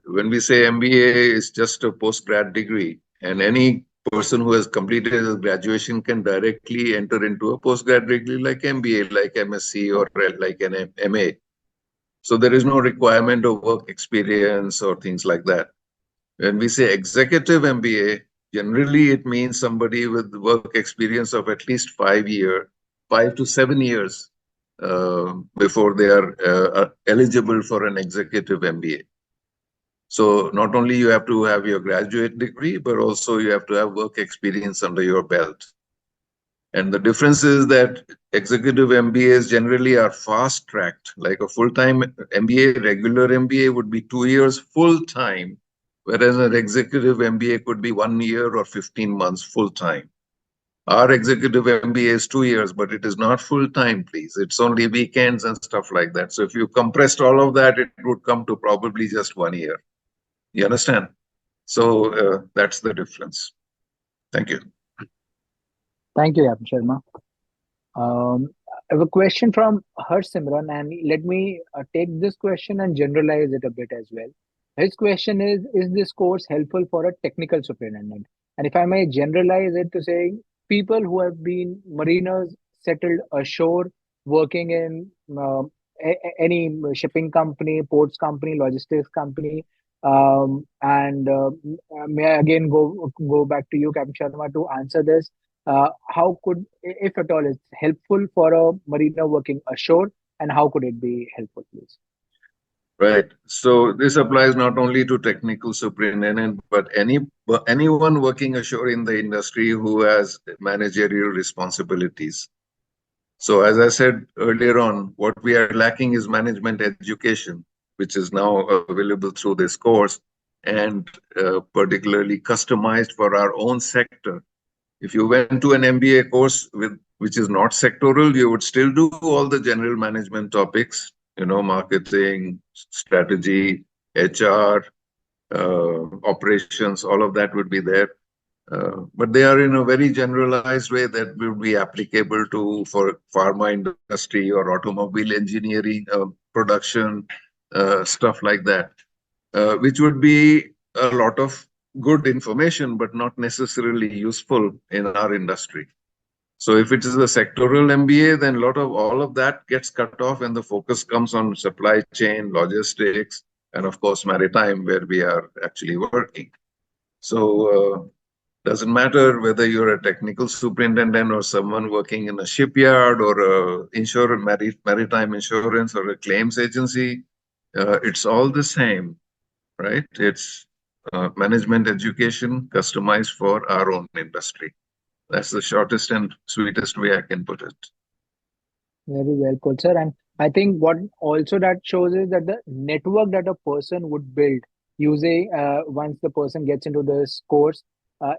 when we say MBA, it's just a post-grad degree, and any person who has completed his graduation can directly enter into a post-grad degree like MBA, like MSc, or like an MA. So there is no requirement of work experience or things like that. When we say executive MBA, generally it means somebody with work experience of at least 5 to 7 years before they are eligible for an executive MBA. So not only you have to have your graduate degree, but also you have to have work experience under your belt. And the difference is that executive MBAs generally are fast-tracked. Like a full-time MBA, regular MBA would be 2 years full-time, whereas an executive MBA could be 1 year or 15 months full-time. Our executive MBA is 2 years, but it is not full-time, please. It's only weekends and stuff like that. So if you compressed all of that, it would come to probably just 1 year. You understand? So that's the difference. Thank you. Thank you, Captain Sharma. I have a question from Simran, and let me take this question and generalize it a bit as well. His question is this course helpful for a technical superintendent? And if I may generalize it to say, people who have been mariners settled ashore, working in any shipping company, ports company, logistics company, and may I again go back to you, Captain Sharma, to answer this. How could, if at all, it's helpful for a mariner working ashore, and how could it be helpful, please? Right. So this applies not only to technical superintendent, but anyone working ashore in the industry who has managerial responsibilities. So as I said earlier on, what we are lacking is management education, which is now available through this course, and particularly customized for our own sector. If you went to an MBA course which is not sectoral, you would still do all the general management topics, marketing, strategy, HR, operations, all of that would be there. But they are in a very generalized way that will be applicable for pharma industry or automobile engineering, production, stuff like that, which would be a lot of good information, but not necessarily useful in our industry. So if it is a sectoral MBA, then all of that gets cut off, and the focus comes on supply chain, logistics, and of course, maritime, where we are actually working. So Doesn't matter whether you're a technical superintendent or someone working in a shipyard or maritime insurance or a claims agency. It's all the same, right? It's management education customized for our own industry. That's the shortest and sweetest way I can put it. Very well put, sir. And I think what also that shows is that the network that a person would build using once the person gets into this course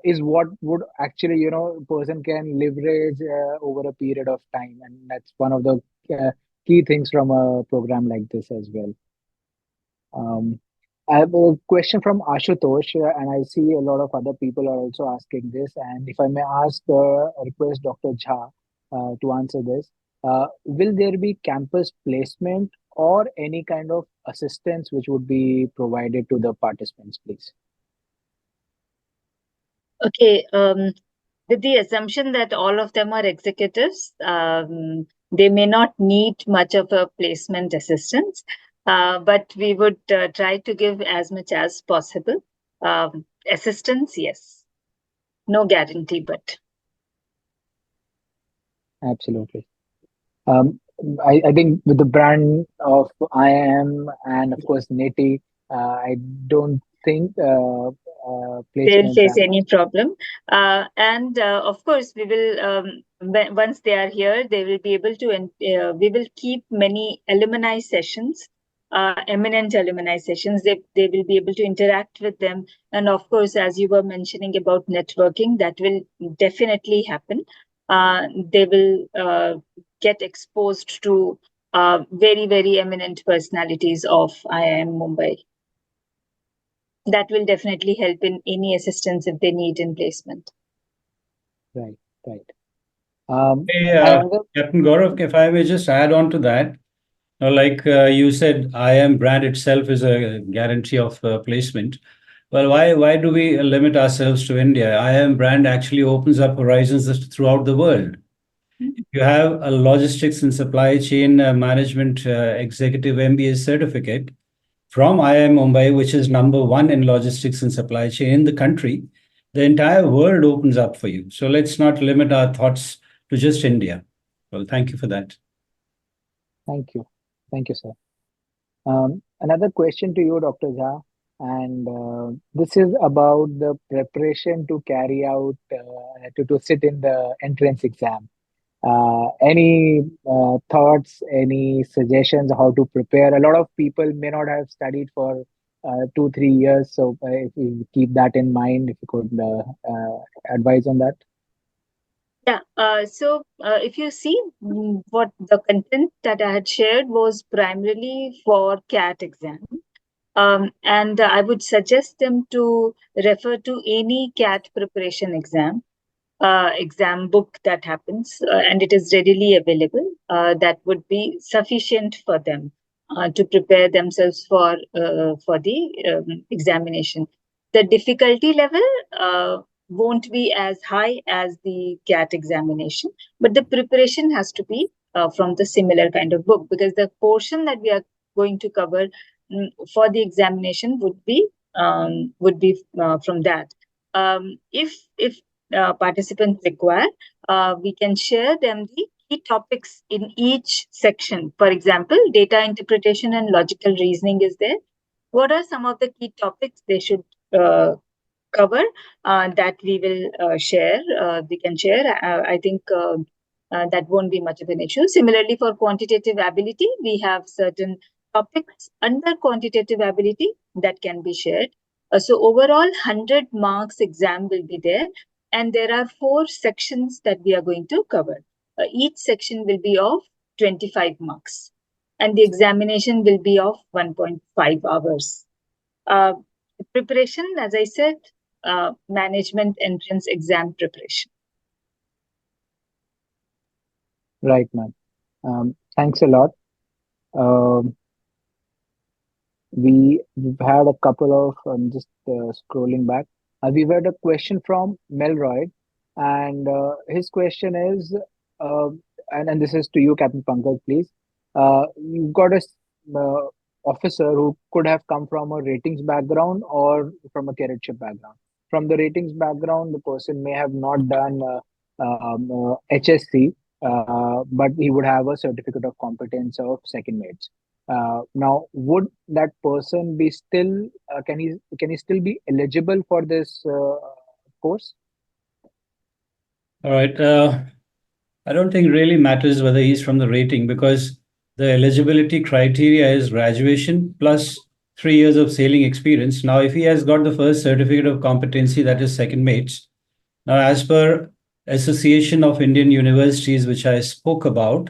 is what would actually, person can leverage over a period of time. And that's one of the key things from a program like this as well. I have a question from Ashutosh, and I see a lot of other people are also asking this. And if I may ask, request Dr. Jha to answer this. Will there be campus placement or any kind of assistance which would be provided to the participants, please? Okay, with the assumption that all of them are executives, they may not need much of a placement assistance, but we would try to give as much as possible. Assistance, yes. No guarantee, but. Absolutely. I think with the brand of IIM and of course NETI, I don't think They'll placements face are any problem. And of course, we will, once they are here, they will be able to, we will keep many alumni sessions, eminent alumni sessions. They will be able to interact with them. And of course, as you were mentioning about networking, that will definitely happen. They will get exposed to very, very eminent personalities of IIM Mumbai. That will definitely help in any assistance if they need in placement. right. Hey, Another, Captain Gaurav, if I may just add on to that, like you said, IIM brand itself is a guarantee of placement. Well, why do we limit ourselves to India? IIM brand actually opens up horizons throughout the world. You have a logistics and supply chain management executive MBA certificate from IIM Mumbai, which is #1 in logistics and supply chain in the country. The entire world opens up for you. So let's not limit our thoughts to just India. Well, thank you for that. thank you. Thank you, sir. Another question to you, Dr. Jha, and this is about the preparation to carry out, to sit in the entrance exam. Any thoughts, any suggestions how to prepare? A lot of people may not have studied for 2-3 years, so if you keep that in mind, if you could advise on that. Yeah, so if you see what the content that I had shared was primarily for CAT exam. And I would suggest them to refer to any CAT preparation exam book that happens, and it is readily available. That would be sufficient for them to prepare themselves for the examination. The difficulty level won't be as high as the CAT examination, but the preparation has to be from the similar kind of book, because the portion that we are going to cover for the examination would be from that. If participants require, we can share them the key topics in each section. For example, data interpretation and logical reasoning is there. What are some of the key topics they should cover that we will share? We can share. I think that won't be much of an issue. Similarly, for quantitative ability, we have certain topics under quantitative ability that can be shared. So overall, 100 marks exam will be there. And there are 4 sections that we are going to cover. Each section will be of 25 marks. And the examination will be of 1.5 hours. Preparation, as I said, management entrance exam preparation. Right, ma'am. Thanks a lot. We've had a couple of, just scrolling back, we've had a question from Melroy, and his question is, and this is to you, Captain Pankaj, please. You've got a officer who could have come from a ratings background or from a caretship background. from the ratings background, the person may have not done HSC, but he would have a certificate of competence of second mates. Now, would that person be still? Can he still be eligible for this course? All right. I don't think really matters whether he's from the rating, because the eligibility criteria is graduation plus 3 years of sailing experience. Now, if he has got the first certificate of competency, that is second mates. Now, as per Association of Indian Universities, which I spoke about,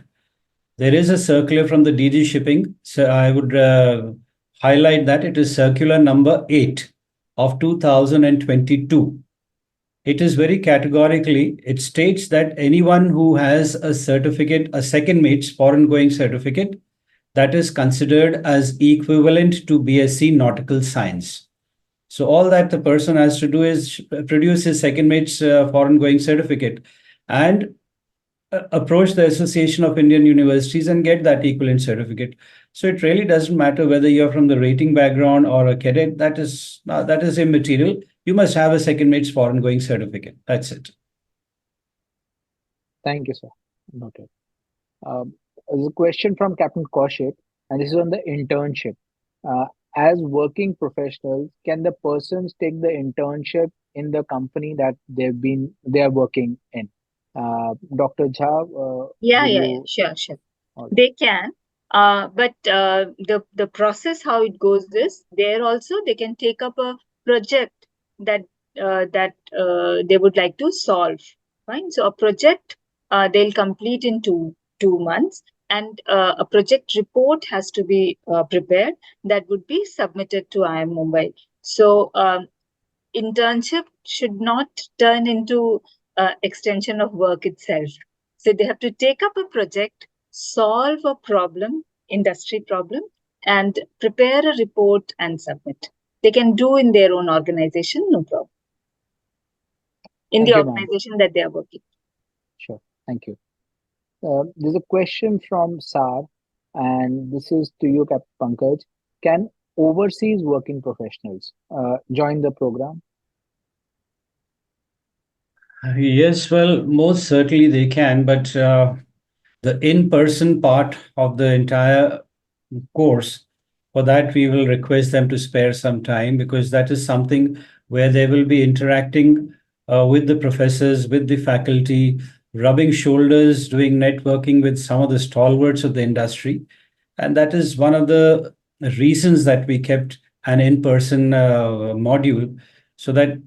there is a circular from the DG Shipping. So I would highlight that it is circular number 8 of 2022. It is very categorically, it states that anyone who has a certificate, a second mate's foreign going certificate, that is considered as equivalent to BSc Nautical Science. So all that the person has to do is produce his second mate's foreign going certificate and approach the Association of Indian Universities and get that equivalent certificate. So it really doesn't matter whether you're from the rating background or a cadet. That is immaterial. You must have a second mate's foreign going certificate. That's it. Thank you, sir. Noted. There's a question from Captain Kaushik, and this is on the internship. As working professionals, can the persons take the internship in the company that they are working in? Dr. Jha, Sure. All right. They can, but the process how it goes is there also they can take up a project that they would like to solve. Fine. So a project they'll complete in two months, and a project report has to be prepared that would be submitted to IIM Mumbai. So internship should not turn into extension of work itself. So they have to take up a project, solve a problem, industry problem, and prepare a report and submit. They can do in their own organization, no problem. In Thank the you, ma'am. organization that they are working. Sure. Thank you. There's a question from Sar, and this is to you, Captain Pankaj. Can overseas working professionals join the program? Yes, well, most certainly they can, but the in-person part of the entire course, for that we will request them to spare some time, because that is something where they will be interacting with the professors, with the faculty, rubbing shoulders, doing networking with some of the stalwarts of the industry. And that is one of the reasons that we kept an in-person module, so that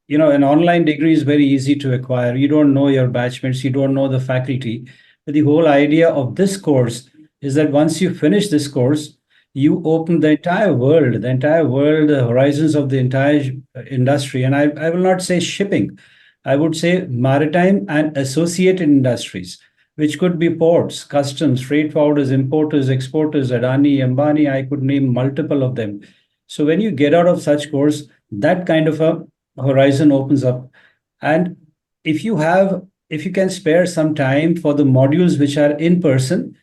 an online degree is very easy to acquire. You don't know your batchmates, you don't know the faculty. But the whole idea of this course is that once you finish this course, you open the entire world, the horizons of the entire industry. And I will not say shipping, I would say maritime and associated industries, which could be ports, customs, freight forwarders, importers, exporters, Adani, Ambani, I could name multiple of them. So when you get out of such course, that kind of a horizon opens up. And if you can spare some time for the modules which are in person,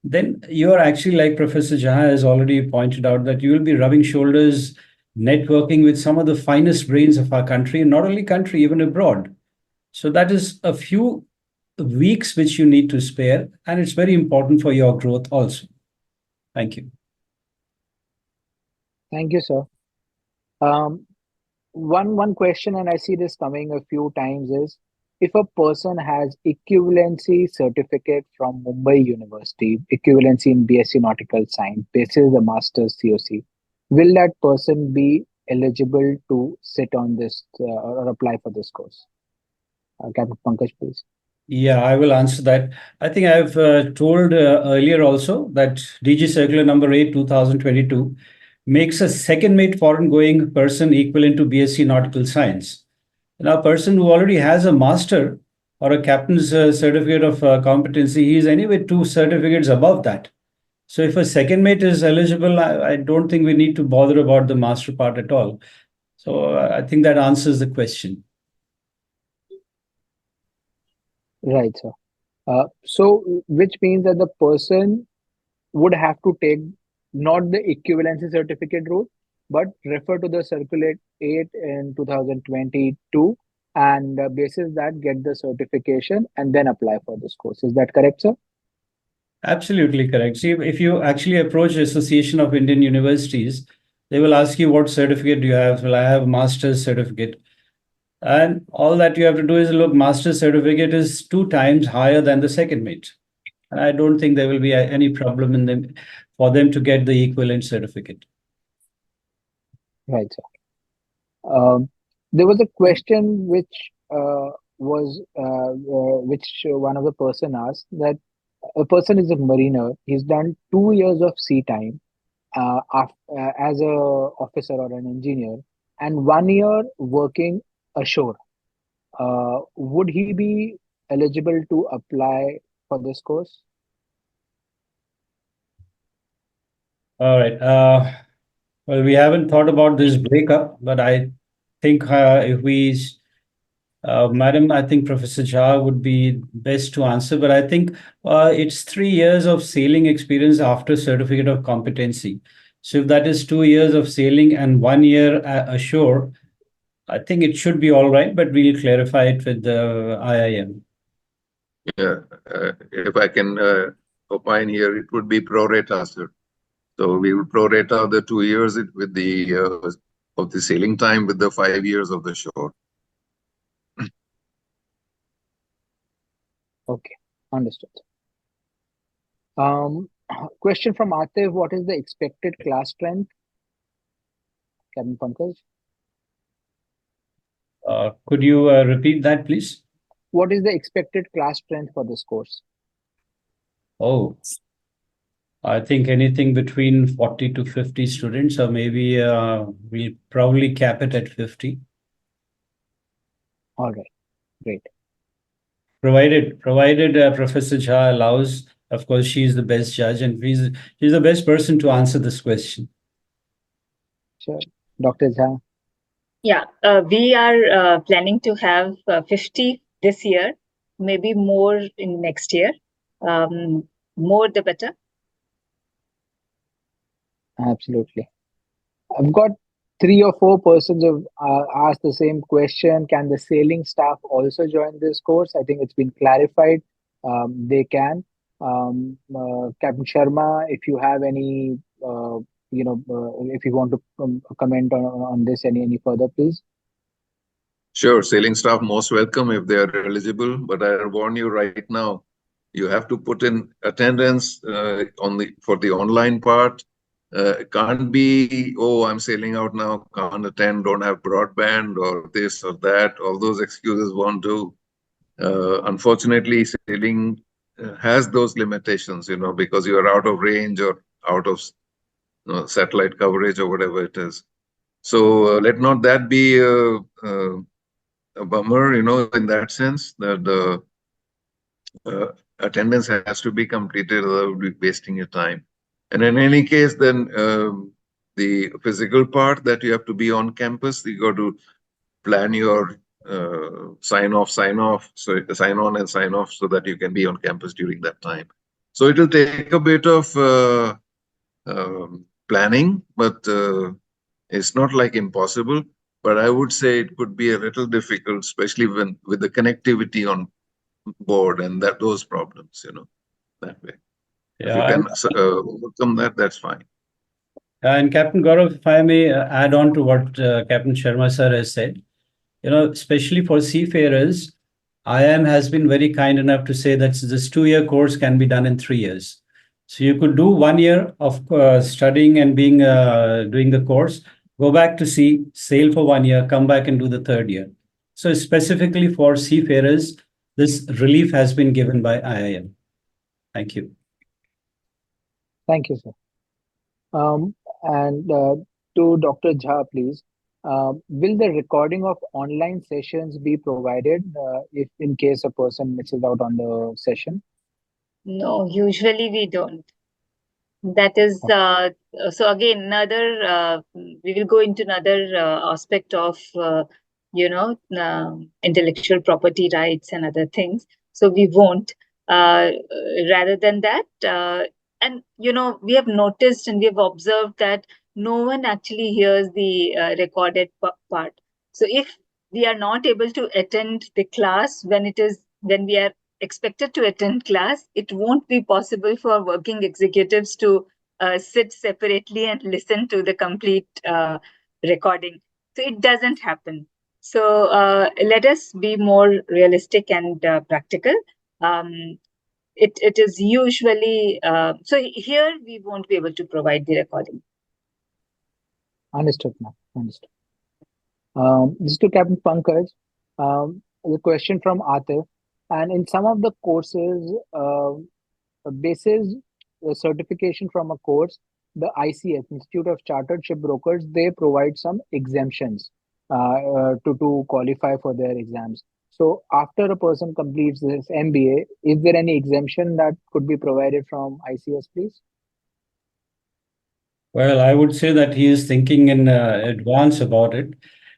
then you're actually, like Professor Jha has already pointed out, that you will be rubbing shoulders, networking with some of the finest brains of our country, and not only country, even abroad. So that is a few weeks which you need to spare, and it's very important for your growth also. Thank you. Thank you, sir. One question, and I see this coming a few times, is if a person has equivalency certificate from Mumbai University, equivalency in BSc Nautical Science, basis the master's COC, will that person be eligible to sit on this or apply for this course? Captain Pankaj, please. Yeah, I will answer that. I think I've told earlier also that DG Circular number 8, 2022 makes a second mate foreign going person equivalent to BSc Nautical Science. Now, a person who already has a master or a captain's certificate of competency, he is anyway 2 certificates above that. So if a second mate is eligible, I don't think we need to bother about the master part at all. So I think that answers the question. Right, sir. So which means that the person would have to take not the equivalency certificate route, but refer to the Circulate 8 in 2022 and basis that get the certification and then apply for this course. Is that correct, sir? Absolutely correct. See, if you actually approach the Association of Indian Universities, they will ask you what certificate do you have. Well, I have a master's certificate. And all that you have to do is look, master's certificate is 2 times higher than the second mate. And I don't think there will be any problem in them for them to get the equivalent certificate. Right, sir. There was a question which which one of the person asked, that a person is a mariner. He's done 2 years of sea time as a officer or an engineer, and 1 year working ashore. Would he be eligible to apply for this course? All right. Well, we haven't thought about this breakup, but I think if we, Madam, I think Professor Jha would be best to answer. But I think it's 3 years of sailing experience after certificate of competency. So if that is 2 years of sailing and 1 year ashore, I think it should be all right, but we'll clarify it with the IIM. Yeah, if I can opine here, it would be pro rata, sir. So we will prorate out the 2 years with the of the sailing time with the 5 years of the shore. Okay, understood. Question from Atif: what is the expected class strength? Captain Pankaj? Could you repeat that, please? What is the expected class strength for this course? Oh, I think anything between 40 to 50 students, or maybe we'll probably cap it at 50. All right, great. Provided Professor Jha allows, of course, she's the best judge and she's the best person to answer this question. Sure. Dr. Jha? Yeah, we are planning to have 50 this year, maybe more in next year. More the better. Absolutely. I've got 3 or 4 persons who have asked the same question. Can the sailing staff also join this course? I think it's been clarified. They can. Captain Sharma, if you have any, if you want to comment on this any further, please. Sure, sailing staff most welcome if they are eligible, but I warn you right now, you have to put in attendance for the online part. It can't be, oh, I'm sailing out now, can't attend, don't have broadband or this or that. All those excuses won't do. Unfortunately, sailing has those limitations, because you are out of range or out of satellite coverage or whatever it is. So let not that be a bummer, in that sense, that the attendance has to be completed, or would be wasting your time. And in any case, then the physical part that you have to be on campus, you got to plan your sign on and sign off so that you can be on campus during that time. So it will take a bit of planning, but it's not like impossible. But I would say it could be a little difficult, especially with the connectivity on board and those problems, that way. If you can overcome that, that's fine. And Captain Gaurav, if I may add on to what Captain Sharma sir has said, especially for seafarers, IIM has been very kind enough to say that this 2-year course can be done in 3 years. So you could do 1 year of studying and doing the course, go back to sea, sail for 1 year, come back and do the 3rd year. So specifically for seafarers, this relief has been given by IIM. Thank you. Thank you, sir. And to Dr. Jha, please. Will the recording of online sessions be provided if in case a person misses out on the session? No, usually we don't. That is, so again, we will go into another aspect of, intellectual property rights and other things. So we won't. Rather than that, and, we have noticed and we have observed that no one actually hears the recorded part. So if we are not able to attend the class when we are expected to attend class, it won't be possible for working executives to sit separately and listen to the complete recording. So it doesn't happen. So let us be more realistic and practical. Um, it is usually so here we won't be able to provide the recording. Understood, ma'am. Understood. This is to Captain Pankaj. The question from Atif. And in some of the courses, basis certification from a course, the ICS, Institute of Chartered Shipbrokers, they provide some exemptions to qualify for their exams. So after a person completes this MBA, is there any exemption that could be provided from ICS, please? Well, I would say that he is thinking in advance about it.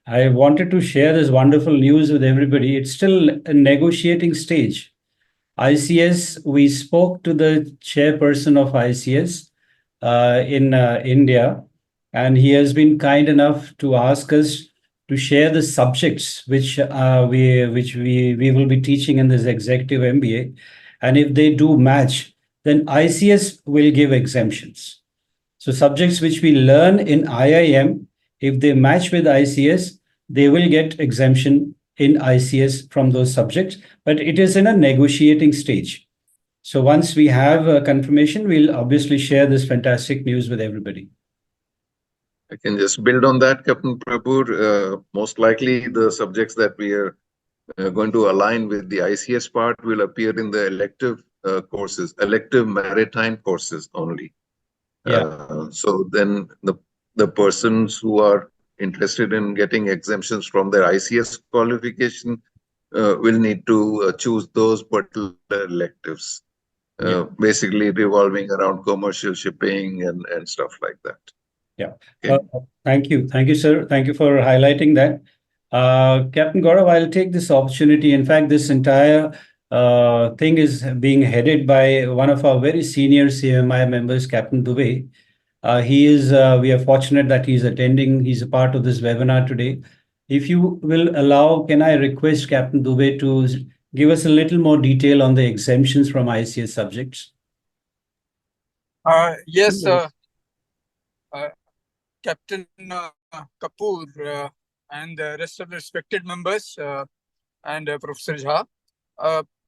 I wanted to share this wonderful news with everybody. It's still a negotiating stage. ICS, we spoke to the chairperson of ICS in India, and he has been kind enough to ask us to share the subjects which we will be teaching in this executive MBA. And if they do match, then ICS will give exemptions. So subjects which we learn in IIM, if they match with ICS, they will get exemption in ICS from those subjects, but it is in a negotiating stage. So once we have a confirmation, we'll obviously share this fantastic news with everybody. I can just build on that, Captain Prabhu. Most likely the subjects that we are going to align with the ICS part will appear in the elective courses, elective maritime courses only. Yeah. So then the persons who are interested in getting exemptions from their ICS qualification will need to choose those particular electives, basically revolving around commercial shipping and stuff like that. Yeah. Okay. Thank you. Thank you, sir. Thank you for highlighting that. Captain Gaurav, I'll take this opportunity. In fact, this entire thing is being headed by one of our very senior CMMI members, Captain Dubey. We are fortunate that he's attending. He's a part of this webinar today. If you will allow, can I request Captain Dubey to give us a little more detail on the exemptions from ICS subjects? Yes, Captain Kapoor and the rest of the respected members and Professor Jha.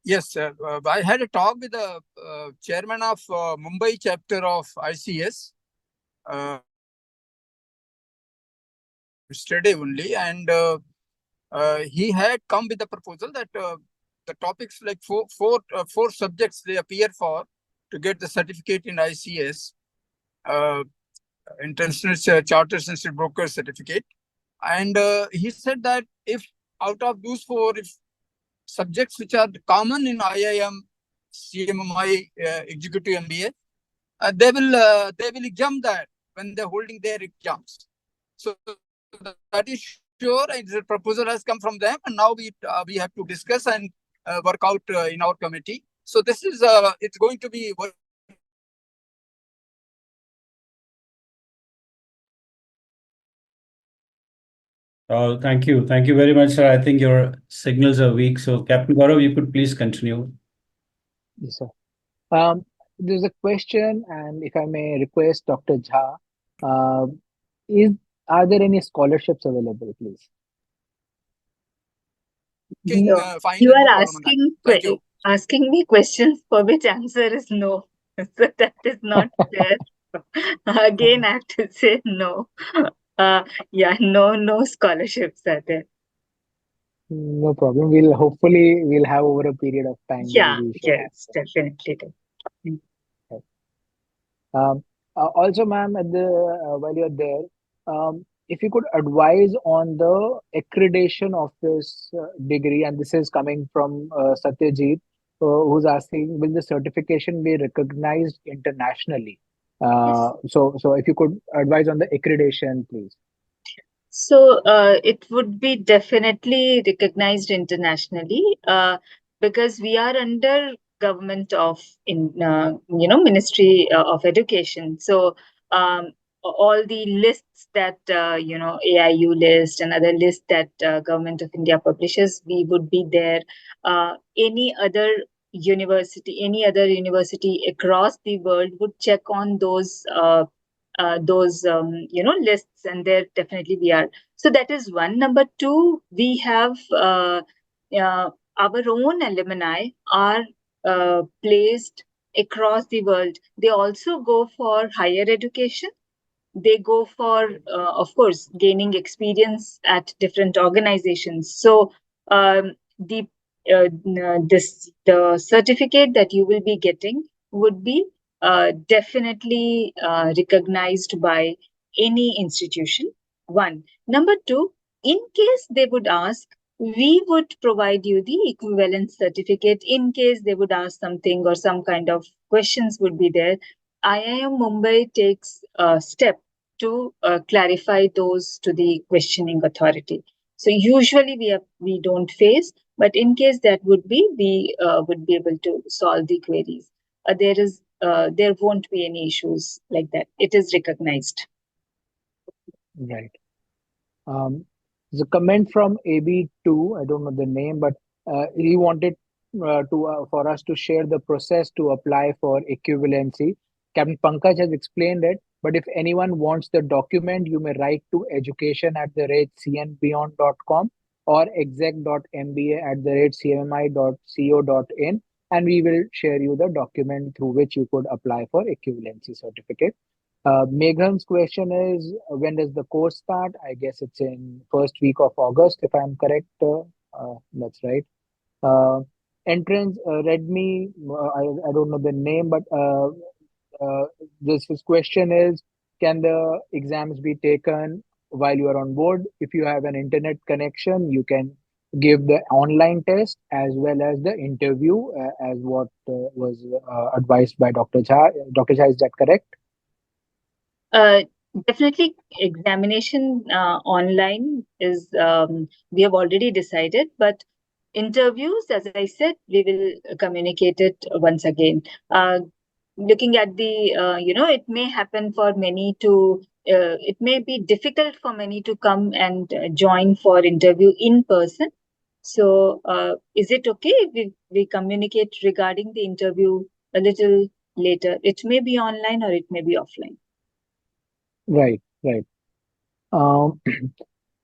Yes, I had a talk with the chairman of Mumbai chapter of ICS yesterday only, and he had come with a proposal that the topics like four subjects they appear for to get the certificate in ICS. International Charters and Shipbrokers certificate, and he said that if out of those four, if subjects which are common in IIM, CMMI, Executive MBA, they will exam that when they're holding their exams. So that is sure, and the proposal has come from them, and now we have to discuss and work out in our committee. So this is it's going to be. Oh, thank you. Thank you very much, sir. I think your signals are weak. So, Captain Gaurav, you could please continue. Yes, sir. There's a question, and if I may request Dr. Jha, are there any scholarships available, please? No. You are asking me questions for which answer is no. So that is not fair. Again, I have to say no. Yeah, no scholarships are there. No problem. We'll have over a period of time. Yeah, yes, definitely. Also, ma'am, while you're there, if you could advise on the accreditation of this degree, and this is coming from Satyajit, who's asking, will the certification be recognized internationally? So if you could advise on the accreditation, please. So it would be definitely recognized internationally because we are under government of Ministry of Education. So all the lists that AIU list and other lists that Government of India publishes, we would be there. Any other university across the world would check on those lists, and there definitely we are. So that is one. Number two, we have our own alumni are placed across the world. They also go for higher education. They go for, of course, gaining experience at different organizations. So the the certificate that you will be getting would be definitely recognized by any institution. One. Number two, in case they would ask, we would provide you the equivalent certificate. In case they would ask something or some kind of questions would be there, IIM Mumbai takes a step to clarify those to the questioning authority. So usually we don't face, but in case that would be, we would be able to solve the queries. There won't be any issues like that. It is recognized. Right. There's a comment from AB2. I don't know the name, but he wanted for us to share the process to apply for equivalency. Captain Pankaj has explained it, but if anyone wants the document, you may write to education@cnbeyond.com or exec.mba@cmmi.co.in, and we will share you the document through which you could apply for equivalency certificate. Meghan's question is, when does the course start? I guess it's in first week of August, if I'm correct. That's right. Entrance, Redmi, I don't know the name, but this question is, can the exams be taken while you are on board? If you have an internet connection, you can give the online test as well as the interview, as what was advised by Dr. Jha. Dr. Jha, is that correct? Definitely, examination online is, we have already decided, but interviews, as I said, we will communicate it once again. Looking at the, it may happen for many to, it may be difficult for many to come and join for interview in person. So is it okay if we communicate regarding the interview a little later? It may be online or it may be offline. Right, right.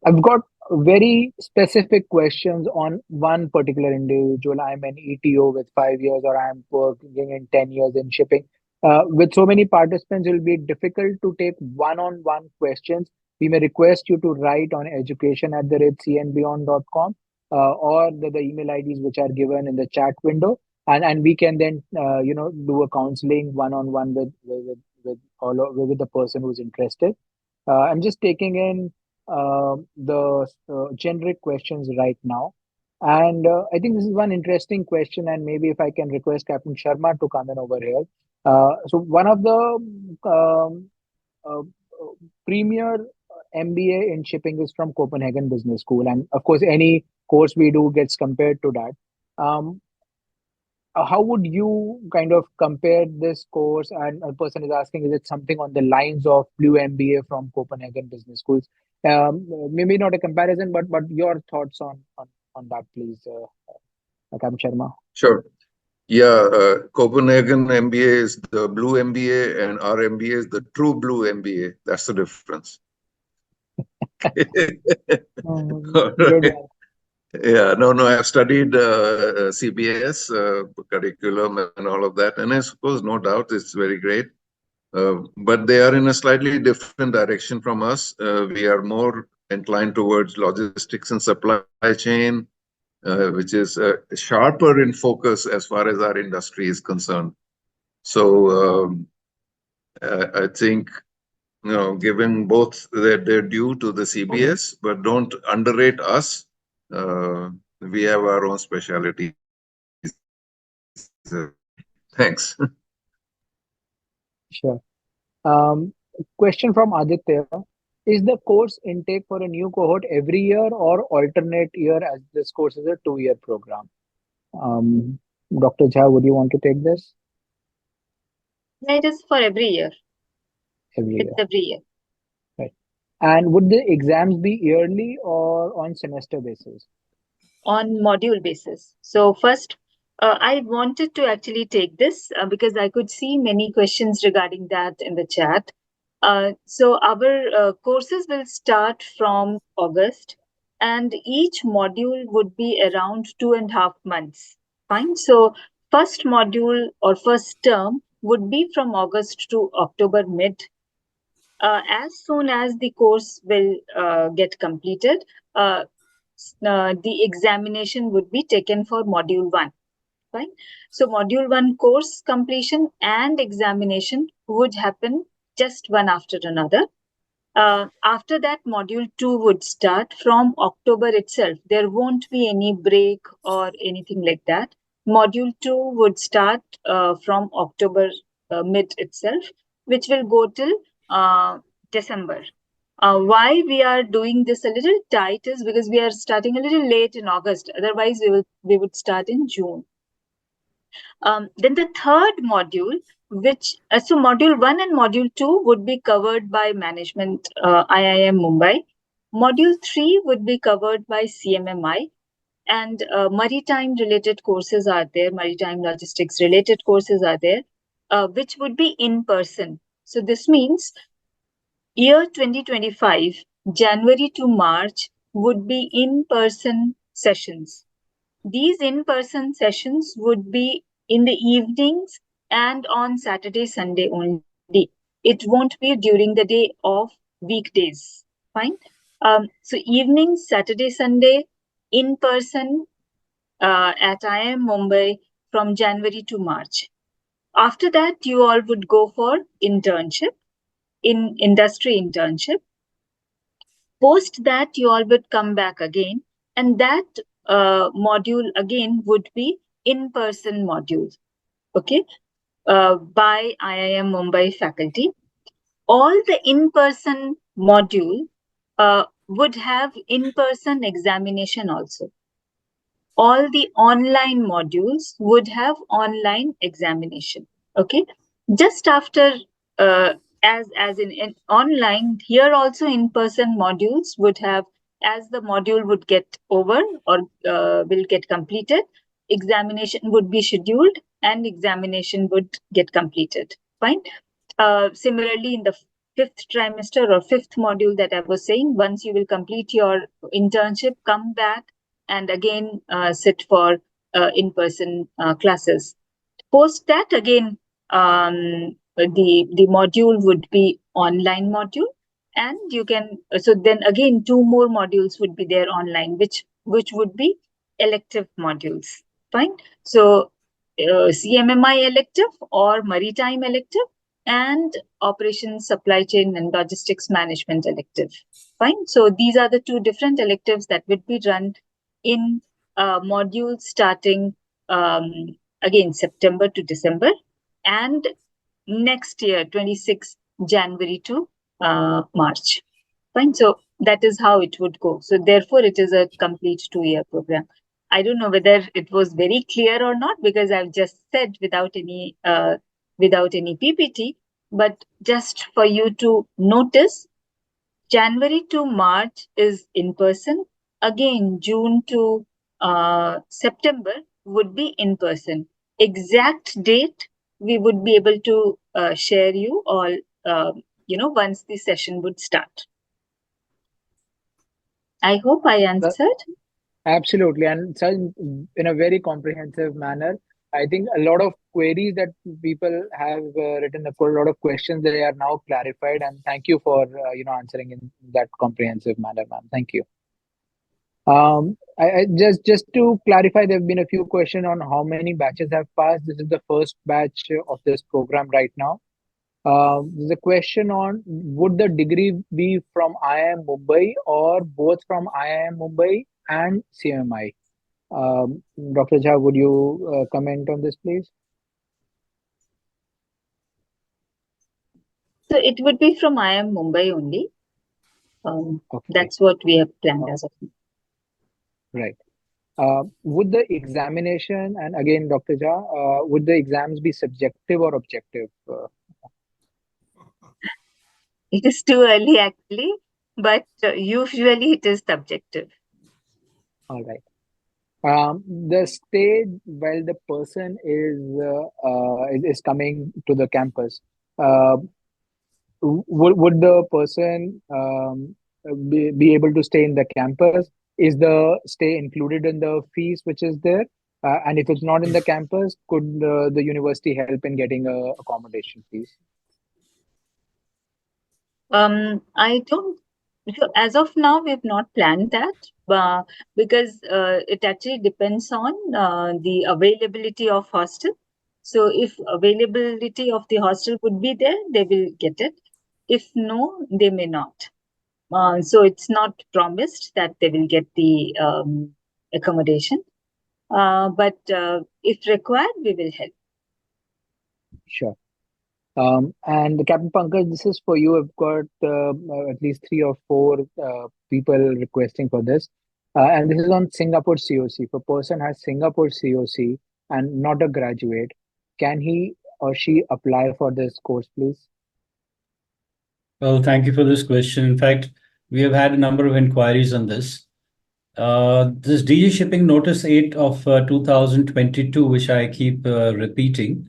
I've got very specific questions on one particular individual. I'm an ETO with 5 years, or I'm working in 10 years in shipping. With so many participants, it will be difficult to take one-on-one questions. We may request you to write on education@cnbeyond.com or the email IDs which are given in the chat window, and we can then do a counseling one-on-one with the person who's interested. I'm just taking in the generic questions right now. And I think this is one interesting question, and maybe if I can request Captain Sharma to come in over here. So one of the uh, premier MBA in shipping is from Copenhagen Business School, and of course, any course we do gets compared to that. How would you kind of compare this course? And a person is asking, is it something on the lines of Blue MBA from Copenhagen Business Schools? Maybe not a comparison, but your thoughts on that, please, Captain Sharma. Sure. Yeah, Copenhagen MBA is the Blue MBA, and our MBA is the true Blue MBA. That's the difference. Good. Yeah, no, I've studied CBS curriculum and all of that, and I suppose, no doubt, it's very great. But they are in a slightly different direction from us. We are more inclined towards logistics and supply chain, which is sharper in focus as far as our industry is concerned. So I think, giving both their due to the CBS, but don't underrate us. We have our own specialties. Thanks. Sure. Question from Aditya. Is the course intake for a new cohort every year or alternate year, as this course is a 2-year program? Dr. Jha, would you want to take this? It is for every year. Every It's year. every year. And would the exams be yearly or on semester basis? On module basis. So first, I wanted to actually take this because I could see many questions regarding that in the chat. So our courses will start from August, and each module would be around 2.5 months. Fine. So first module or first term would be from August to October mid. As soon as the course will get completed, the examination would be taken for module 1. Fine. So module 1 course completion and examination would happen just one after another. After that, module 2 would start from October itself. There won't be any break or anything like that. Module 2 would start from October mid itself, which will go till December. Why we are doing this a little tight is because we are starting a little late in August. Otherwise, we would start in June. Then the third module, which so module 1 and module 2 would be covered by management, IIM Mumbai. Module 3 would be covered by CMMI, and maritime related courses are there, maritime logistics related courses are there, which would be in person. So this means year 2025, January to March, would be in-person sessions. These in-person sessions would be in the evenings and on Saturday, Sunday only. It won't be during the day of weekdays. Fine. So evenings, Saturday, Sunday, in person at IIM Mumbai from January to March. After that, you all would go for internship, in industry internship. Post that, you all would come back again, and that module again would be in-person module, okay, by IIM Mumbai faculty. All the in-person module would have in-person examination also. All the online modules would have online examination, okay. Just after as in online, here also in-person modules would have, as the module would get over or will get completed, examination would be scheduled and examination would get completed. Fine. Similarly, in the fifth trimester or fifth module that I was saying, once you will complete your internship, come back and again sit for in-person classes. Post that, again, the module would be online module, and you can, so then again 2 more modules would be there online, which would be elective modules. Fine. So CMMI elective or maritime elective and operations, supply chain and logistics management elective. Fine. So these are the 2 different electives that would be run in modules starting again September to December, and next year 26 January to March. Fine. So that is how it would go. So therefore, it is a complete 2-year program. I don't know whether it was very clear or not, because I've just said without any PPT, but just for you to notice, January to March is in person. Again, June to September would be in person. Exact date we would be able to share you all, once the session would start. I hope I answered. Absolutely, and such in a very comprehensive manner. I think a lot of queries that people have written, a lot of questions, they are now clarified. And thank you for answering in that comprehensive manner, ma'am. Thank you. I just to clarify, there have been a few questions on how many batches have passed. This is the first batch of this program right now. There's a question on, would the degree be from IIM Mumbai or both from IIM Mumbai and CMMI? Dr. Jha, would you comment on this, please? So it would be from IIM Mumbai only. Okay. That's what we have planned as of now. Right. Would the examination, and again, Dr. Jha, would the exams be subjective or objective? It is too early, actually. but usually it is subjective. All right. The stage while the person is coming to the campus, uh, would the person be able to stay in the campus? Is the stay included in the fees which is there? And if it's not in the campus, could the university help in getting a accommodation fees? I don't. So as of now, we've not planned that because it actually depends on the availability of hostel. So if availability of the hostel would be there, they will get it. If no, they may not. So it's not promised that they will get the accommodation. But if required, we will help. Sure. And Captain Pankaj, this is for you. I've got at least 3 or 4 people requesting for this. And this is on Singapore COC. If a person has Singapore COC and not a graduate, can he or she apply for this course, please? Well, thank you for this question. In fact, we have had a number of inquiries on this. This DG Shipping Notice 8 of 2022, which I keep repeating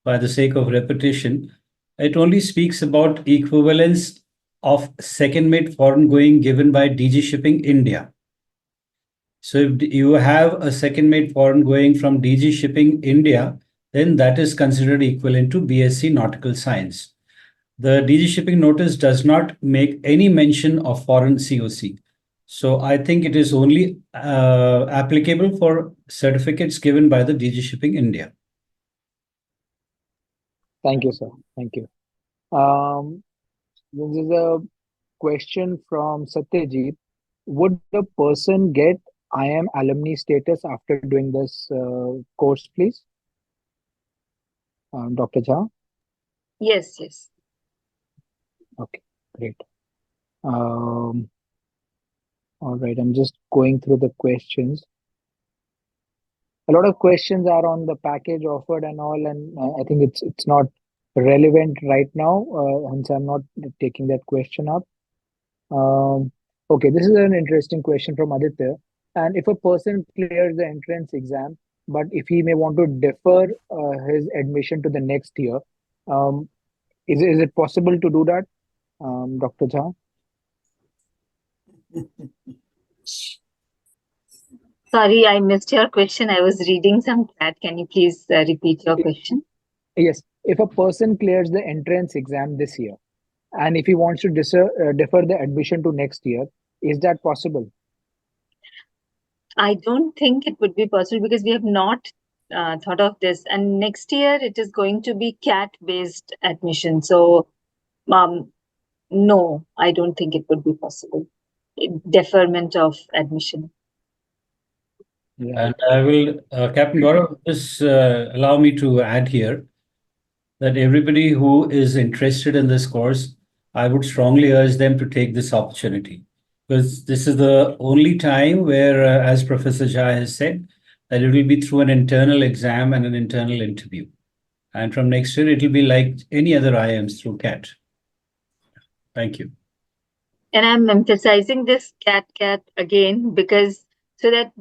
by the sake of repetition, it only speaks about equivalence of second mate foreign going given by DG Shipping India. So if you have a second mate foreign going from DG Shipping India, then that is considered equivalent to BSc Nautical Science. The DG Shipping Notice does not make any mention of foreign COC. So I think it is only applicable for certificates given by the DG Shipping India. Thank you, sir. Thank you. This is a question from Satyajit. Would the person get IIM alumni status after doing this course, please? Dr. Jha? Yes, yes. Okay, great. All right, I'm just going through the questions. A lot of questions are on the package offered and all, and I think it's not relevant right now, hence I'm not taking that question up. Okay, this is an interesting question from Aditya. And if a person clears the entrance exam, but if he may want to defer his admission to the next year, is it possible to do that, Dr. Jha? Sorry, I missed your question. I was reading some chat. Can you please repeat your question? Yes. If a person clears the entrance exam this year, and if he wants to defer the admission to next year, is that possible? I don't think it would be possible because we have not thought of this. And next year it is going to be CAT-based admission. So, no, I don't think it would be possible. Deferment of admission. Yeah. And I will, Captain Gaurav, just allow me to add here that everybody who is interested in this course, I would strongly urge them to take this opportunity, because this is the only time where, as Professor Jha has said, that it will be through an internal exam and an internal interview. And from next year, it will be like any other IIMs through CAT. Thank you. And I'm emphasizing this CAT again because so that,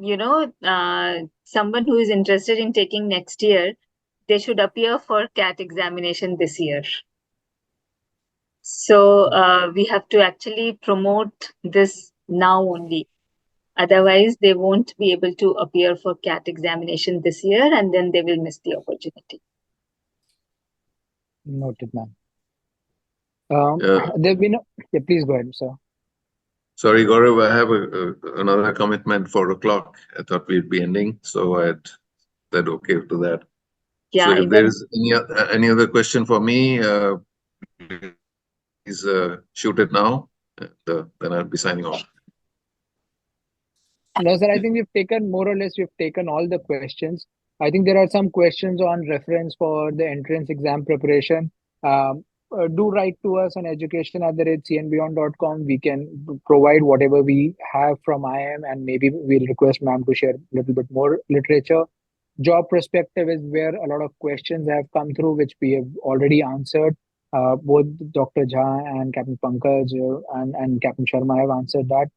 someone who is interested in taking next year, they should appear for CAT examination this year. So we have to actually promote this now only. Otherwise, they won't be able to appear for CAT examination this year, and then they will miss the opportunity. Noted, ma'am. Yeah. There've been yeah, please go ahead, sir. Sorry, Gaurav, I have another commitment, 4 o'clock. I thought we'd be ending, so I said okay to that. Yeah, So if there is any other question for me, please shoot it now, and then I'll be signing off. No, sir, I think we've taken all the questions. I think there are some questions on reference for the entrance exam preparation. Do write to us on education@cnbeyond.com. We can provide whatever we have from IIM, and maybe we'll request ma'am to share a little bit more literature. Job perspective is where a lot of questions have come through, which we have already answered. Both Dr. Jha and Captain Pankaj and Captain Sharma have answered that.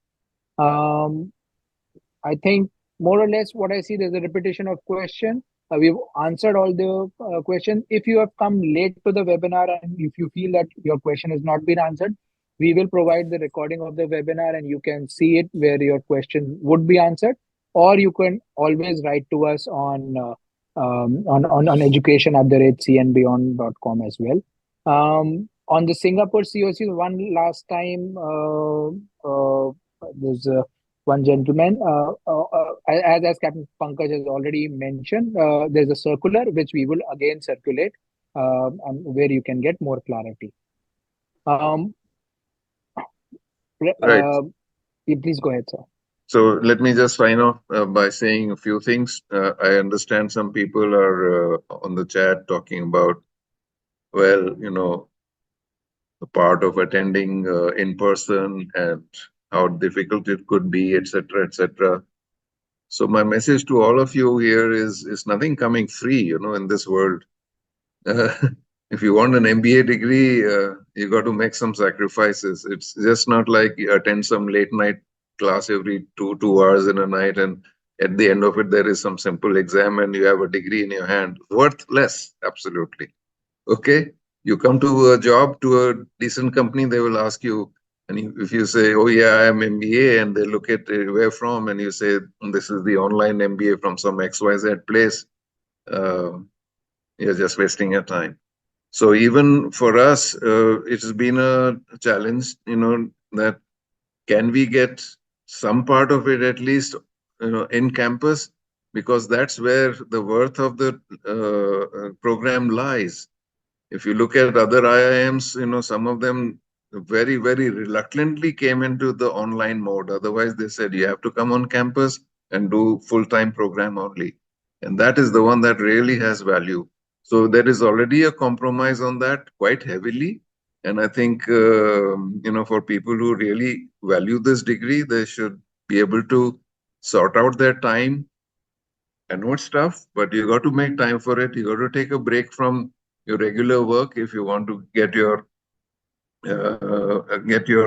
I think more or less what I see, there's a repetition of question. We've answered all the questions. If you have come late to the webinar and if you feel that your question has not been answered, we will provide the recording of the webinar and you can see it where your question would be answered. Or you can always write to us on education@cnbeyond.com as well. On the Singapore COC, one last time, there's one gentleman, as Captain Pankaj has already mentioned, there's a circular which we will again circulate, and where you can get more clarity. Right. Please go ahead, sir. So let me just sign off by saying a few things. I understand some people are on the chat talking about, well, the part of attending in person and how difficult it could be, etc., etc. So my message to all of you here is nothing coming free, in this world. If you want an MBA degree, you got to make some sacrifices. It's just not like you attend some late night class every two hours in a night, and at the end of it, there is some simple exam and you have a degree in your hand. Worth less, absolutely. Okay? You come to a job, to a decent company, they will ask you, and if you say, oh yeah, I am MBA, and they look at where from, and you say, this is the online MBA from some XYZ place, you're just wasting your time. So even for us, it has been a challenge, that can we get some part of it at least, in campus, because that's where the worth of the program lies. If you look at other IIMs, some of them very, very reluctantly came into the online mode. Otherwise, they said you have to come on campus and do full-time program only. And that is the one that really has value. So there is already a compromise on that quite heavily. And I think, for people who really value this degree, they should be able to sort out their time. I know it's tough, but you got to make time for it. You got to take a break from your regular work if you want to get your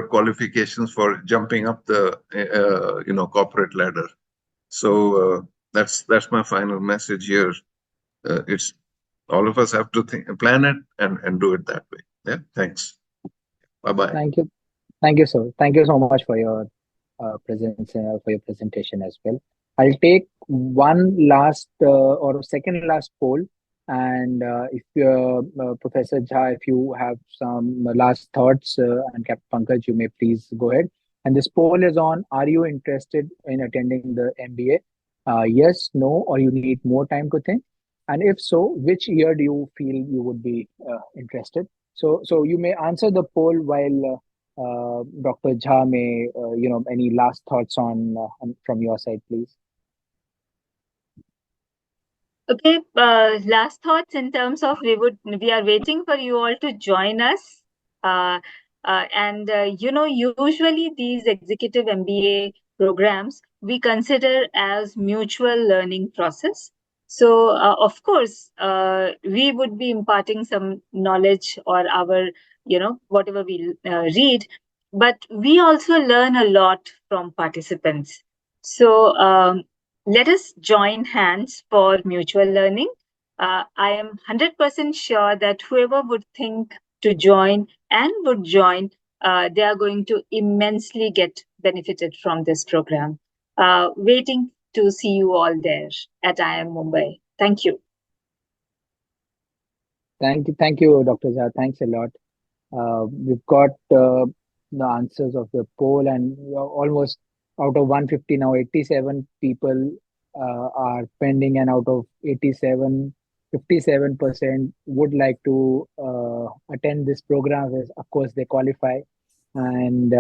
qualifications for jumping up the corporate ladder. So that's my final message here. It's all of us have to plan it and do it that way. Yeah, thanks. Bye-bye. Thank you, sir. Thank you so much for your presence, for your presentation as well. I'll take one last or second last poll, and if Professor Jha, if you have some last thoughts, and Captain Pankaj, you may please go ahead. And this poll is on: are you interested in attending the MBA? Yes, no, or you need more time to think. And if so, which year do you feel you would be interested? So you may answer the poll while Dr. Jha may, any last thoughts on from your side, please. Okay, last thoughts in terms of we are waiting for you all to join us. Usually these executive MBA programs we consider as mutual learning process. So, of course, we would be imparting some knowledge or our, whatever we read, but we also learn a lot from participants. So, let us join hands for mutual learning. I am 100% sure that whoever would think to join and would join, they are going to immensely get benefited from this program. Waiting to see you all there at IIM Mumbai. Thank you. Thank you, Dr. Jha. Thanks a lot. We've got the answers of the poll, and almost out of 150 now, 87 people are pending, and out of 87, 57% would like to attend this program. Of course, they qualify. And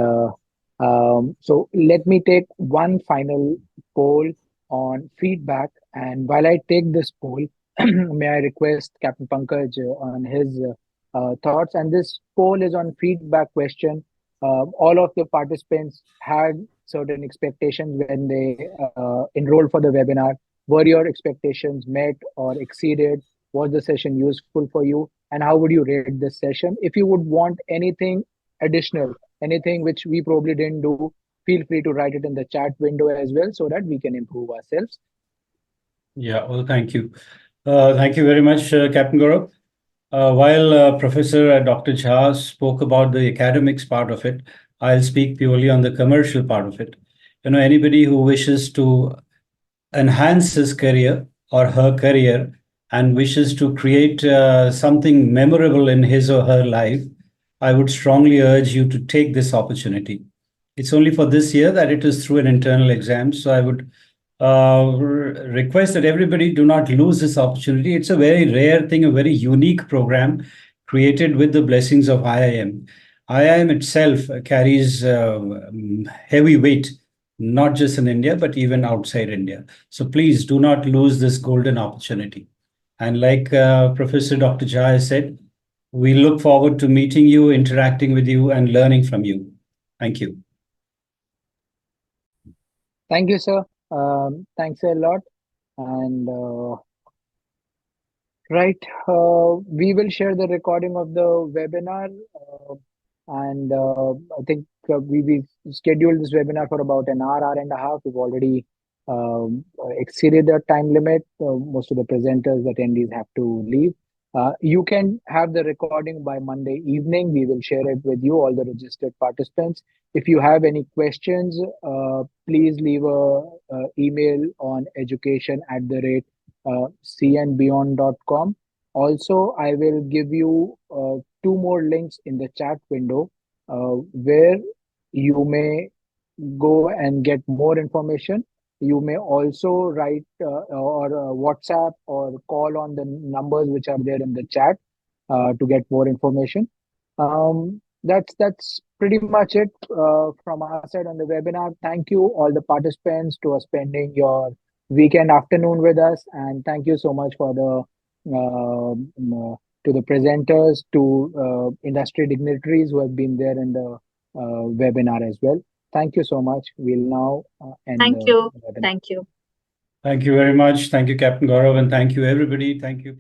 so let me take one final poll on feedback. And while I take this poll, may I request Captain Pankaj on his thoughts? And this poll is on feedback question. All of the participants had certain expectations when they enrolled for the webinar. Were your expectations met or exceeded? Was the session useful for you? And how would you rate this session? If you would want anything additional, anything which we probably didn't do, feel free to write it in the chat window as well so that we can improve ourselves. Yeah, well, thank you. Thank you very much, Captain Gaurav. While Professor Dr. Jha spoke about the academics part of it, I'll speak purely on the commercial part of it. Anybody who wishes to enhance his career or her career and wishes to create something memorable in his or her life, I would strongly urge you to take this opportunity. It's only for this year that it is through an internal exam. So I would request that everybody do not lose this opportunity. It's a very rare thing, a very unique program created with the blessings of IIM. IIM itself carries heavy weight, not just in India, but even outside India. So please do not lose this golden opportunity. And like Professor Dr. Jha said, we look forward to meeting you, interacting with you, and learning from you. Thank you. Thank you, sir. Thanks a lot. And right, we will share the recording of the webinar. And I think we scheduled this webinar for about an hour and a half. We've already exceeded the time limit. Most of the presenters, attendees have to leave. You can have the recording by Monday evening. We will share it with you, all the registered participants. If you have any questions, please leave a email on education@cnbeyond.com. Also, I will give you two more links in the chat window where you may go and get more information. You may also write or WhatsApp or call on the numbers which are there in the chat to get more information. That's pretty much it from our side on the webinar. Thank you all the participants to spending your weekend afternoon with us, and thank you so much for the to the presenters, to industry dignitaries who have been there in the webinar as well. Thank you so much. We'll now end Thank the you. webinar. Thank you. Thank you very much. Thank you, Captain Gaurav, and thank you, everybody. Thank you.